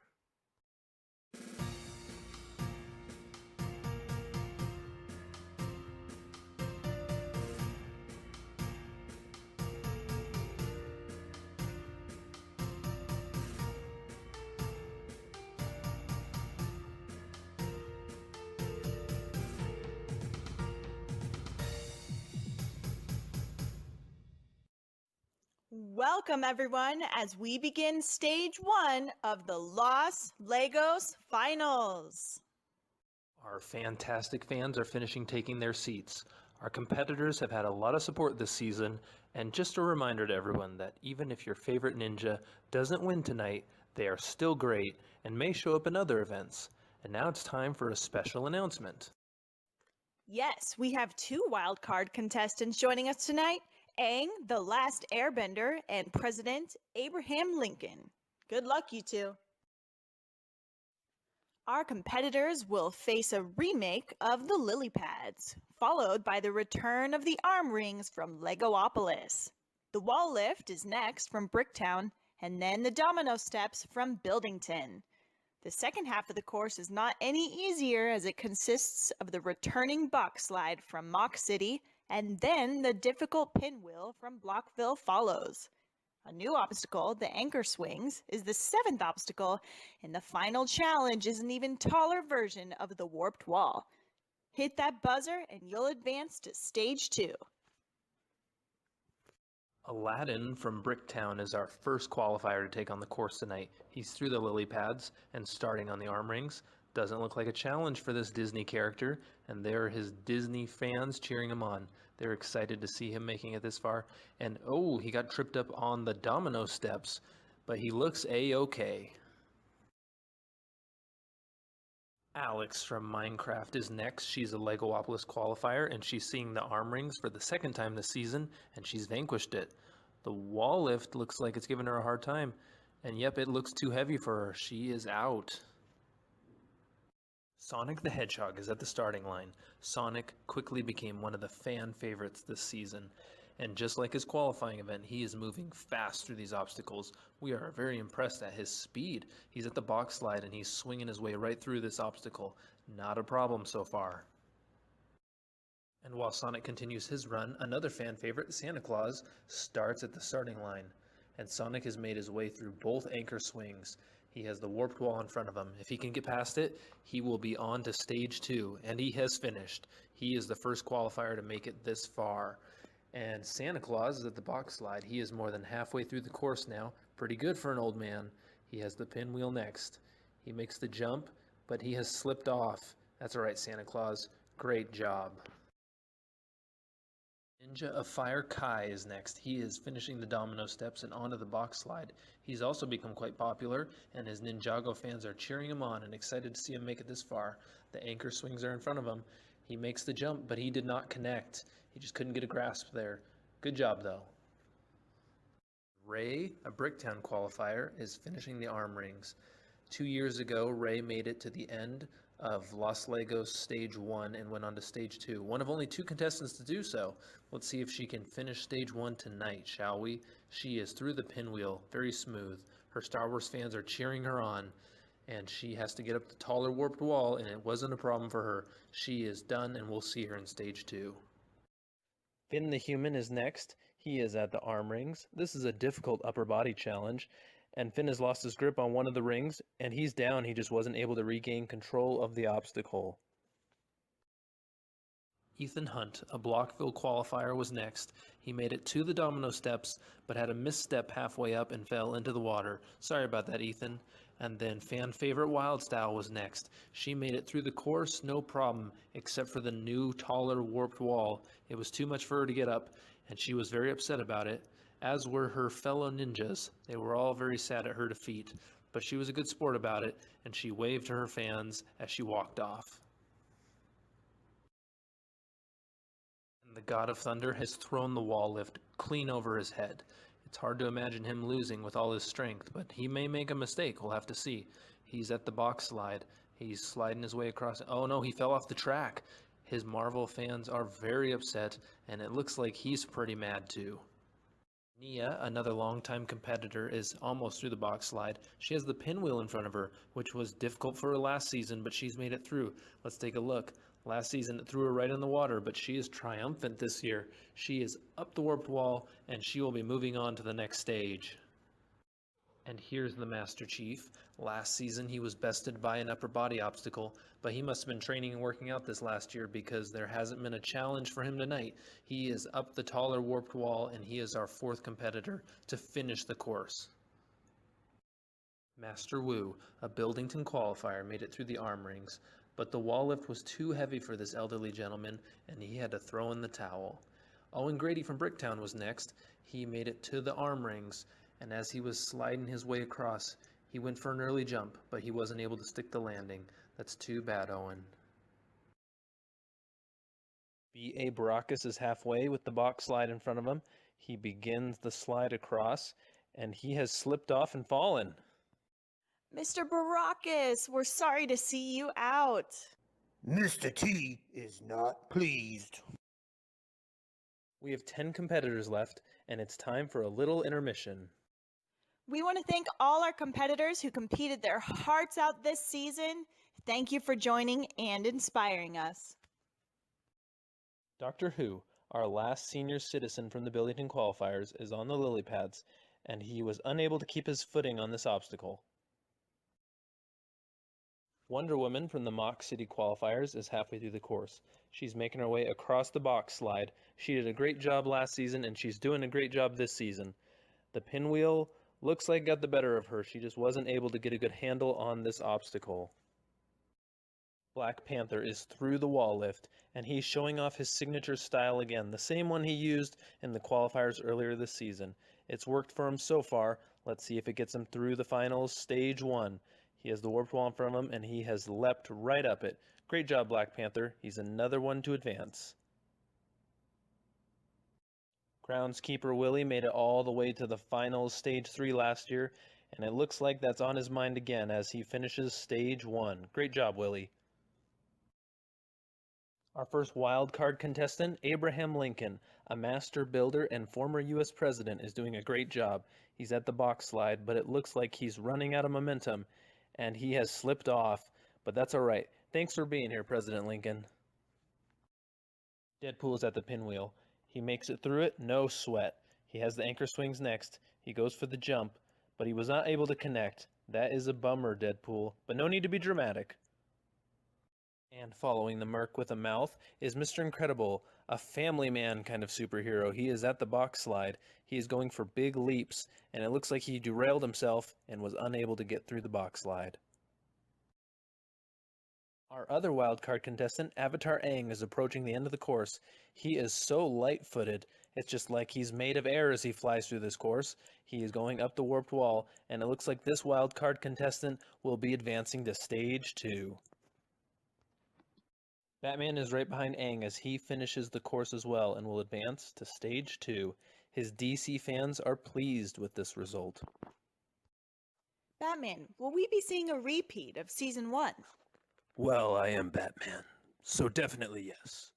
Welcome, everyone, as we begin Stage 1 of the Los Legos Finals. Our fantastic fans are finishing taking their seats. Our competitors have had a lot of support this season, and just a reminder to everyone that even if your favorite ninja doesn't win tonight, they are still great and may show up in other events. And now it's time for a special announcement. Yes, we have 2 wildcard contestants joining us tonight. Aang, the Last Airbender, and President Abraham Lincoln. Good luck, you two. Our competitors will face a remake of the lily pads, followed by the return of the arm rings from Legoopolis. The wall lift is next from Bricktown, and then the domino steps from Buildington. The second half of the course is not any easier as it consists of the returning box slide from Mock City, and then the difficult pinwheel from Blockville follows. A new obstacle, the anchor swings, is the 7th obstacle, and the final challenge is an even taller version of the warped wall. Hit that buzzer and you'll advance to Stage 2. Aladdin from Bricktown is our first qualifier to take on the course tonight. He's through the lily pads and starting on the arm rings. Doesn't look like a challenge for this Disney character, and there are his Disney fans cheering him on. They're excited to see him making it this far. And oh, he got tripped up on the domino steps, but he looks A-okay. Alex from Minecraft is next. She's a Legoopolis qualifier, and she's seeing the arm rings for the second time this season, and she's vanquished it. The wall lift looks like it's giving her a hard time, and yep, it looks too heavy for her. She is out. Sonic the Hedgehog is at the starting line. Sonic quickly became one of the fan favorites this season, And just like his qualifying event, he is moving fast through these obstacles. We are very impressed at his speed. He's at the box slide and he's swinging his way right through this obstacle. Not a problem so far. And while Sonic continues his run, another fan favorite, Santa Claus, starts at the starting line. And Sonic has made his way through both anchor swings. He has the warped wall in front of him. If he can get past it, he will be on to stage 2, and he has finished. He is the first qualifier to make it this far. And Santa Claus is at the box slide. He is more than halfway through the course now. Pretty good for an old man. He has the pinwheel next. He makes the jump, but he has slipped off. That's all right, Santa Claus. Great job. Ninja of Fire Kai is next. He is finishing the domino steps and onto the box slide. He's also become quite popular, and his Ninjago fans are cheering him on and excited to see him make it this far. The anchor swings are in front of him. He makes the jump, but he did not connect. He just couldn't get a grasp there. Good job, though. Ray, a Bricktown qualifier, is finishing the arm rings. 2 years ago, Ray made it to the end of Los Legos Stage 1 and went on to Stage 2. One of only 2 contestants to do so. Let's see if she can finish Stage 1 tonight, shall we? She is through the pinwheel, very smooth. Her Star Wars fans are cheering her on, and she has to get up the taller warped wall, and it wasn't a problem for her. She is done, and we'll see her in Stage 2. Finn the Human is next. He is at the arm rings. This is a difficult upper body challenge, and Finn has lost his grip on one of the rings, and he's down. He just wasn't able to regain control of the obstacle. Ethan Hunt, a Blockville qualifier, was next. He made it to the domino steps, but had a misstep halfway up and fell into the water. Sorry about that, Ethan. And then fan favorite Wyldstyle was next. She made it through the course, no problem, except for the new, taller, warped wall. It was too much for her to get up, and she was very upset about it, as were her fellow ninjas. They were all very sad at her defeat, but she was a good sport about it, and she waved to her fans as she walked off. And the God of Thunder has thrown the wall lift clean over his head. It's hard to imagine him losing with all his strength, but he may make a mistake. We'll have to see. He's at the box slide. He's sliding his way across. Oh no, he fell off the track. His Marvel fans are very upset, and it looks like he's pretty mad too. Nia, another longtime competitor, is almost through the box slide. She has the pinwheel in front of her, which was difficult for her last season, but she's made it through. Let's take a look. Last season it threw her right in the water, but she is triumphant this year. She is up the warped wall, and she will be moving on to the next stage. And here's the Masterchief. Last season he was bested by an upper body obstacle, but he must have been training and working out this last year because there hasn't been a challenge for him tonight. He is up the taller warped wall, and he is our 4th competitor to finish the course. Master Wu, a Buildington qualifier, made it through the arm rings, but the wall lift was too heavy for this elderly gentleman, and he had to throw in the towel. Owen Grady from Bricktown was next. He made it to the arm rings, and as he was sliding his way across, he went for an early jump, but he wasn't able to stick the landing. That's too bad, Owen. B.A. Baracus is halfway with the box slide in front of him. He begins the slide across, and he has slipped off and fallen. Mr. Baracus, we're sorry to see you out. Mr. T is not pleased. We have 10 competitors left, and it's time for a little intermission. We want to thank all our competitors who competed their hearts out this season. Thank you for joining and inspiring us. Doctor Who, our last senior citizen from the Billington qualifiers, is on the lily pads, and he was unable to keep his footing on this obstacle. Wonder Woman from the Mock City qualifiers is halfway through the course. She's making her way across the box slide. She did a great job last season, and she's doing a great job this season. The pinwheel looks like got the better of her. She just wasn't able to get a good handle on this obstacle. Black Panther is through the wall lift, and he's showing off his signature style again, the same one he used in the qualifiers earlier this season. It's worked for him so far. Let's see if it gets him through the finals, stage 1. He has the warped wall in front of him, and he has leapt right up it. Great job, Black Panther. He's another one to advance. Groundskeeper Willie made it all the way to the finals, stage 3 last year, and it looks like that's on his mind again as he finishes stage 1. Great job, Willie. Our first wild card contestant, Abraham Lincoln, a master builder and former U.S. president, is doing a great job. He's at the box slide, but it looks like he's running out of momentum, and he has slipped off, but that's all right. Thanks for being here, President Lincoln. Deadpool is at the pinwheel. He makes it through it, no sweat. He has the anchor swings next. He goes for the jump, but he was not able to connect. That is a bummer, Deadpool, but no need to be dramatic. And following the Merc with a mouth is Mr. Incredible, a family man kind of superhero. He is at the box slide. He is going for big leaps, and it looks like he derailed himself and was unable to get through the box slide. Our other wildcard contestant, Avatar Aang, is approaching the end of the course. He is so light-footed, it's just like he's made of air as he flies through this course. He is going up the warped wall, and it looks like this wildcard contestant will be advancing to Stage 2. Batman is right behind Aang as he finishes the course as well and will advance to Stage 2. His DC fans are pleased with this result. Batman, will we be seeing a repeat of Season 1? Well, I am Batman, so definitely yes.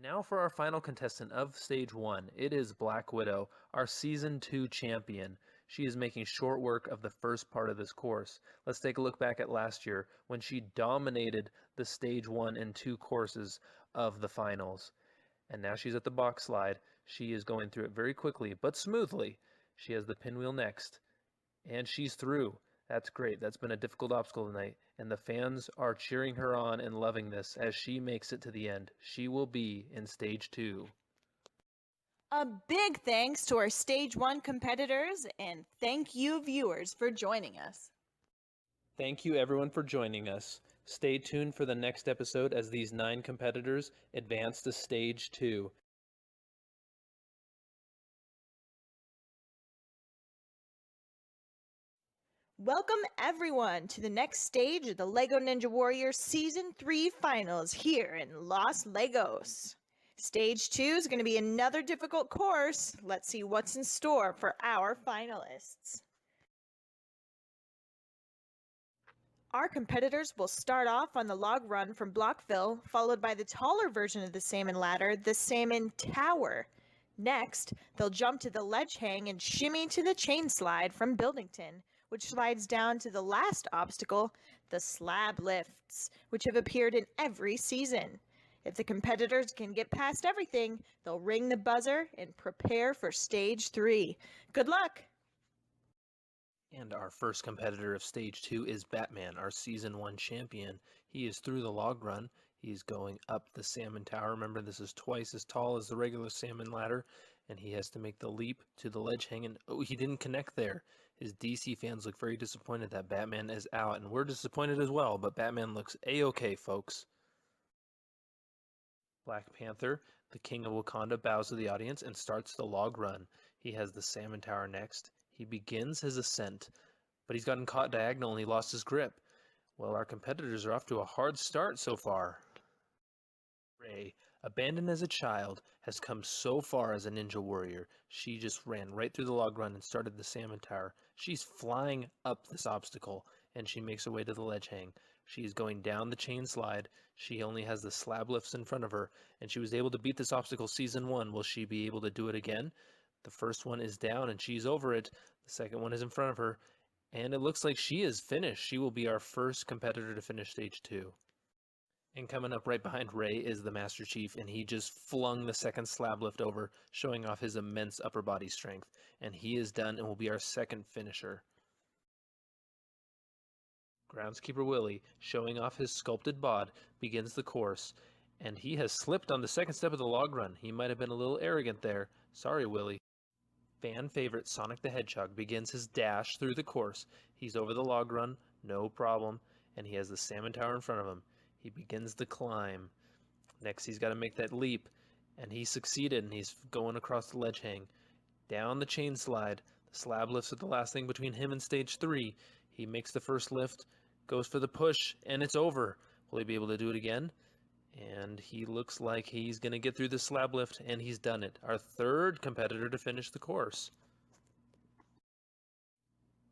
Now for our final contestant of Stage 1. It is Black Widow, our Season 2 champion. She is making short work of the first part of this course. Let's take a look back at last year when she dominated the Stage 1 and 2 courses of the finals. And now she's at the box slide. She is going through it very quickly, but smoothly. She has the pinwheel next, and she's through. That's great. That's been a difficult obstacle tonight, and the fans are cheering her on and loving this as she makes it to the end. She will be in Stage 2. A big thanks to our Stage 1 competitors, and thank you viewers for joining us. Thank you everyone for joining us. Stay tuned for the next episode as these 9 competitors advance to Stage 2. Welcome everyone to the next stage of the LEGO Ninja Warrior Season 3 Finals here in Los Legos. Stage 2 is going to be another difficult course. Let's see what's in store for our finalists. Our competitors will start off on the log run from Blockville, followed by the taller version of the Salmon Ladder, the Salmon Tower. Next, they'll jump to the ledge hang and shimmy to the chain slide from Buildington, which slides down to the last obstacle, the Slab Lifts, which have appeared in every season. If the competitors can get past everything, they'll ring the buzzer and prepare for Stage 3. Good luck! And our first competitor of Stage 2 is Batman, our Season 1 champion. He is through the log run. He's going up the Salmon Tower. Remember, this is twice as tall as the regular Salmon Ladder, and he has to make the leap to the ledge hang. And oh, he didn't connect there. His DC fans look very disappointed that Batman is out, and we're disappointed as well, but Batman looks A-okay, folks. Black Panther, the King of Wakanda, bows to the audience and starts the log run. He has the Salmon Tower next. He begins his ascent, but he's gotten caught diagonal and he lost his grip. Well, our competitors are off to a hard start so far. Rey, abandoned as a child, has come so far as a ninja warrior. She just ran right through the log run and started the Salmon Tower. She's flying up this obstacle, and she makes her way to the ledge hang. She's going down the chain slide. She only has the slab lifts in front of her, and she was able to beat this obstacle Season 1. Will she be able to do it again? The first one is down, and she's over it. The second one is in front of her, and it looks like she is finished. She will be our first competitor to finish Stage 2. And coming up right behind Rey is the Master Chief, and he just flung the second slab lift over, showing off his immense upper body strength. And he is done and will be our second finisher. Groundskeeper Willie, showing off his sculpted bod, begins the course, and he has slipped on the second step of the log run. He might have been a little arrogant there. Sorry, Willie. Fan favorite Sonic the Hedgehog begins his dash through the course. He's over the log run, no problem, and he has the Salmon Tower in front of him. He begins the climb. Next, he's got to make that leap, and he succeeded, and he's going across the ledge hang. Down the chain slide. The slab lifts are the last thing between him and Stage 3. He makes the first lift, goes for the push, and it's over. Will he be able to do it again? And he looks like he's going to get through the slab lift, and he's done it. Our third competitor to finish the course.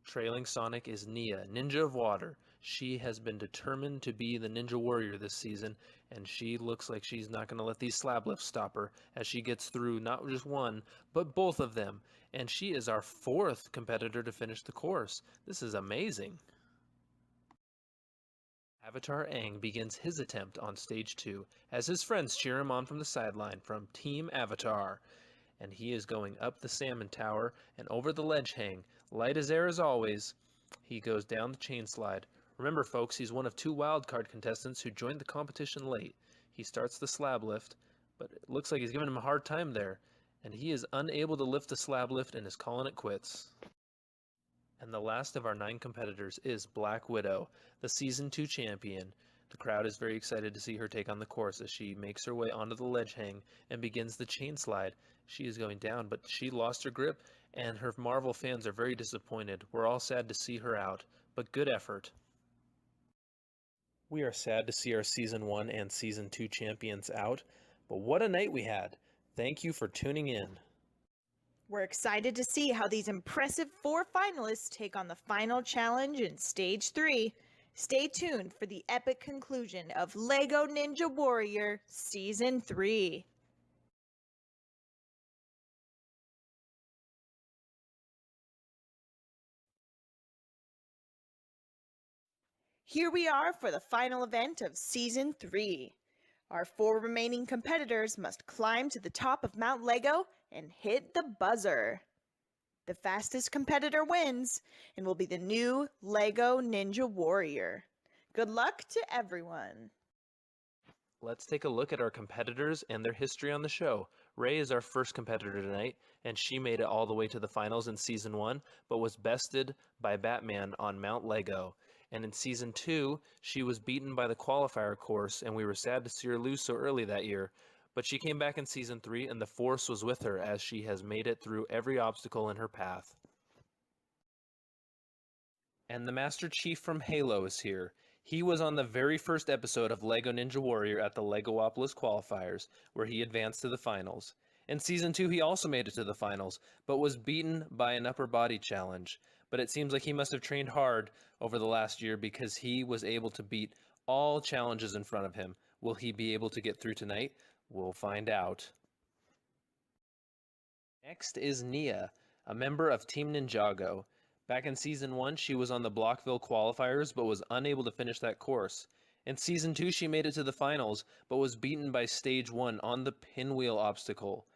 Trailing Sonic is Nia, Ninja of Water. She has been determined to be the Ninja Warrior this season, and she looks like she's not going to let these slab lifts stop her as she gets through not just one, but both of them. And she is our 4th competitor to finish the course. This is amazing. Avatar Aang begins his attempt on stage 2 as his friends cheer him on from the sideline from Team Avatar. And he is going up the Salmon Tower and over the ledge hang, light as air as always. He goes down the chain slide. Remember, folks, he's one of 2 wildcard contestants who joined the competition late. He starts the slab lift, but it looks like he's giving him a hard time there, and he is unable to lift the slab lift and is calling it quits. And the last of our 9 competitors is Black Widow, the Season 2 champion. The crowd is very excited to see her take on the course as she makes her way onto the ledge hang and begins the chain slide. She is going down, but she lost her grip, and her Marvel fans are very disappointed. We're all sad to see her out, but good effort. We are sad to see our Season 1 and Season 2 champions out, but what a night we had. Thank you for tuning in. We're excited to see how these impressive 4 finalists take on the final challenge in Stage 3. Stay tuned for the epic conclusion of LEGO Ninja Warrior Season 3. Here we are for the final event of Season 3. Our 4 remaining competitors must climb to the top of Mount Lego and hit the buzzer. The fastest competitor wins and will be the new LEGO Ninja Warrior. Good luck to everyone. Let's take a look at our competitors and their history on the show. Ray is our first competitor tonight, and she made it all the way to the finals in Season 1, but was bested by Batman on Mount Lego. And in Season 2, she was beaten by the qualifier course, and we were sad to see her lose so early that year. But she came back in Season 3, and the Force was with her as she has made it through every obstacle in her path. And the Master Chief from Halo is here. He was on the very first episode of LEGO Ninja Warrior at the Legoopolis qualifiers, where he advanced to the finals. In Season 2, he also made it to the finals, but was beaten by an upper body challenge. But it seems like he must have trained hard over the last year because he was able to beat all challenges in front of him. Will he be able to get through tonight? We'll find out. Next is Nia, a member of Team Ninjago. Back in Season 1, she was on the Blockville qualifiers but was unable to finish that course. In Season 2, she made it to the finals but was beaten by Stage 1 on the pinwheel obstacle.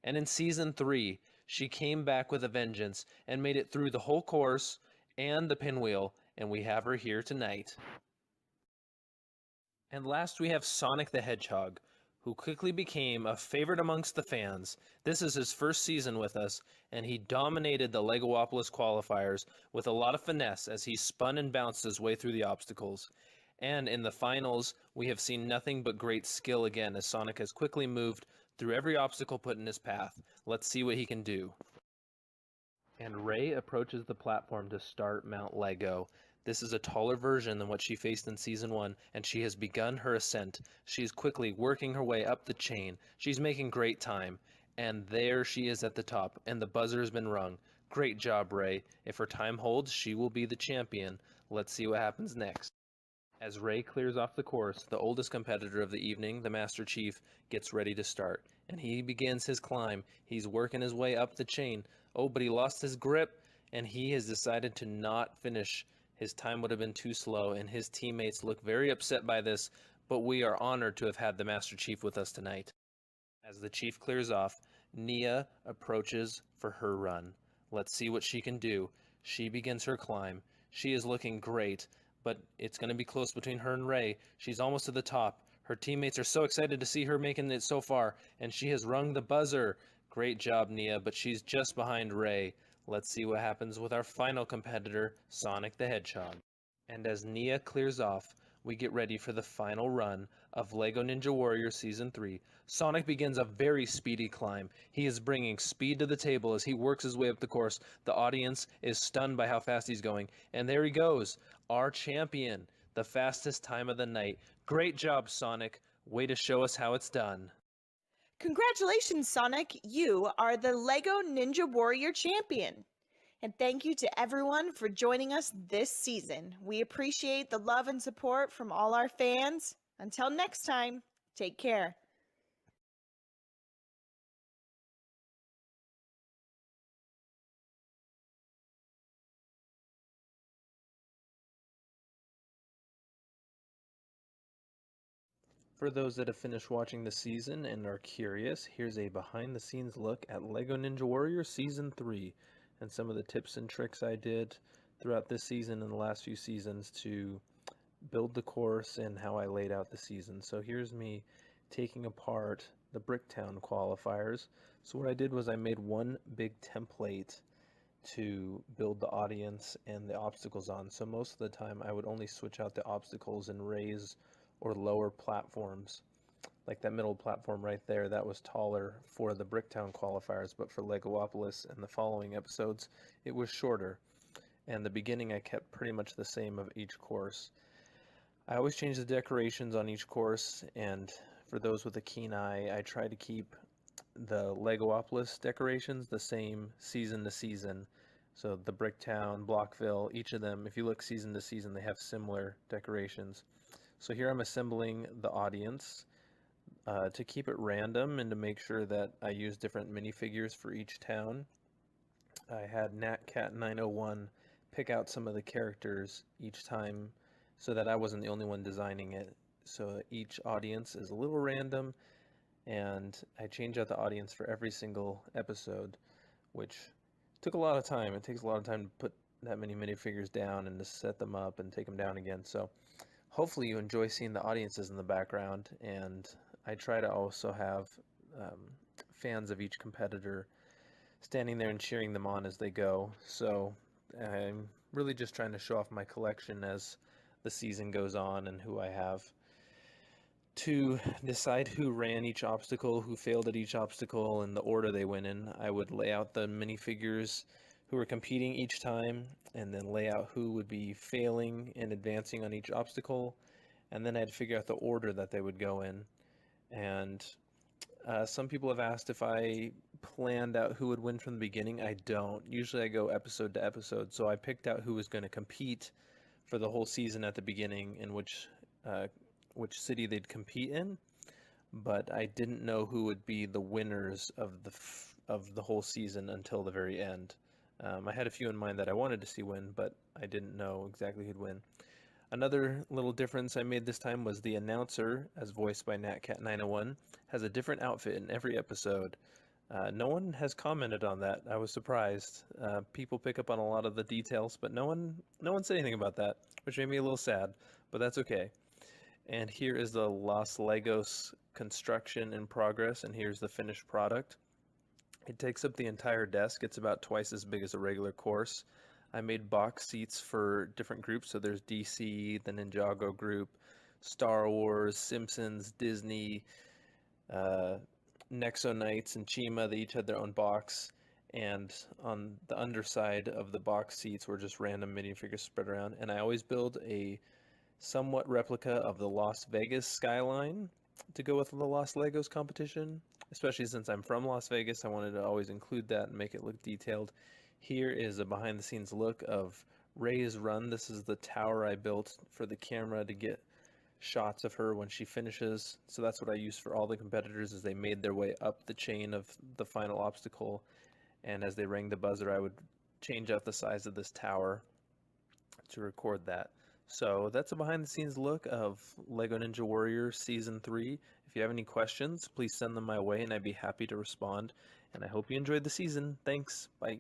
And in Season 3, she came back with a vengeance and made it through the whole course and the pinwheel, and we have her here tonight. And last we have Sonic the Hedgehog, who quickly became a favorite amongst the fans. This is his first season with us, and he dominated the Legoopolis qualifiers with a lot of finesse as he spun and bounced his way through the obstacles. And in the finals, we have seen nothing but great skill again as Sonic has quickly moved through every obstacle put in his path. Let's see what he can do. And Ray approaches the platform to start Mount Lego. This is a taller version than what she faced in Season 1, and she has begun her ascent. She's quickly working her way up the chain. She's making great time. And there she is at the top, and the buzzer has been rung. Great job, Ray. If her time holds, she will be the champion. Let's see what happens next. As Ray clears off the course, the oldest competitor of the evening, the Master Chief, gets ready to start. And he begins his climb. He's working his way up the chain. Oh, but he lost his grip, and he has decided to not finish. His time would have been too slow, and his teammates look very upset by this, but we are honored to have had the Master Chief with us tonight. As the Chief clears off, Nia approaches for her run. Let's see what she can do. She begins her climb. She is looking great, but it's going to be close between her and Ray. She's almost to the top. Her teammates are so excited to see her making it so far, and she has rung the buzzer. Great job, Nia, but she's just behind Ray. Let's see what happens with our final competitor, Sonic the Hedgehog. And as Nia clears off, we get ready for the final run of LEGO Ninja Warrior Season 3. Sonic begins a very speedy climb. He is bringing speed to the table as he works his way up the course. The audience is stunned by how fast he's going. And there he goes, our champion, the fastest time of the night. Great job, Sonic. Way to show us how it's done. Congratulations, Sonic! You are the LEGO Ninja Warrior champion. And thank you to everyone for joining us this season. We appreciate the love and support from all our fans. Until next time, take care. For those that have finished watching the season and are curious, here's a behind-the-scenes look at LEGO Ninja Warrior Season 3 and some of the tips and tricks I did throughout this season and the last few seasons to build the course and how I laid out the season. So here's me taking apart the Bricktown qualifiers. So what I did was I made one big template to build the audience and the obstacles on. So most of the time I would only switch out the obstacles and raise or lower platforms. Like that middle platform right there, that was taller for the Bricktown qualifiers, but for Legoopolis and the following episodes, it was shorter. And the beginning I kept pretty much the same of each course. I always change the decorations on each course, and for those with a keen eye, I try to keep the Legoopolis decorations the same season to season. So the Bricktown, Blockville, each of them, if you look season to season, they have similar decorations. So here I'm assembling the audience to keep it random and to make sure that I use different minifigures for each town. I had NatCat901 pick out some of the characters each time so that I wasn't the only one designing it. So each audience is a little random, and I change out the audience for every single episode, which took a lot of time. It takes a lot of time to put that many minifigures down and to set them up and take them down again. So hopefully you enjoy seeing the audiences in the background, and I try to also have fans of each competitor standing there and cheering them on as they go. So I'm really just trying to show off my collection as the season goes on and who I have. To decide who ran each obstacle, who failed at each obstacle, and the order they went in, I would lay out the minifigures who were competing each time, and then lay out who would be failing and advancing on each obstacle, and then I'd figure out the order that they would go in. And some people have asked if I planned out who would win from the beginning. I don't. Usually I go episode to episode, so I picked out who was going to compete for the whole season at the beginning and which city they'd compete in, but I didn't know who would be the winners of the whole season until the very end. I had a few in mind that I wanted to see win, but I didn't know exactly who'd win. Another little difference I made this time was the announcer, as voiced by NatCat901, has a different outfit in every episode. No one has commented on that. I was surprised. People pick up on a lot of the details, but no one said anything about that, which made me a little sad, but that's okay. And here is the Los Legos construction in progress, and here's the finished product. It takes up the entire desk. It's about twice as big as a regular course. I made box seats for different groups, so there's DC, the Ninjago group, Star Wars, Simpsons, Disney, Nexo Knights, and Chima. They each had their own box, and on the underside of the box seats were just random minifigures spread around. And I always build a somewhat replica of the Las Vegas skyline to go with the Los Legos competition, especially since I'm from Las Vegas. I wanted to always include that and make it look detailed. Here is a behind the scenes look of Ray's run. This is the tower I built for the camera to get shots of her when she finishes. So that's what I used for all the competitors as they made their way up the chain of the final obstacle, and as they rang the buzzer I would change out the size of this tower to record that. So that's a behind the scenes look of LEGO Ninja Warrior Season 3. If you have any questions, please send them my way and I'd be happy to respond. And I hope you enjoyed the season. Thanks. Bye.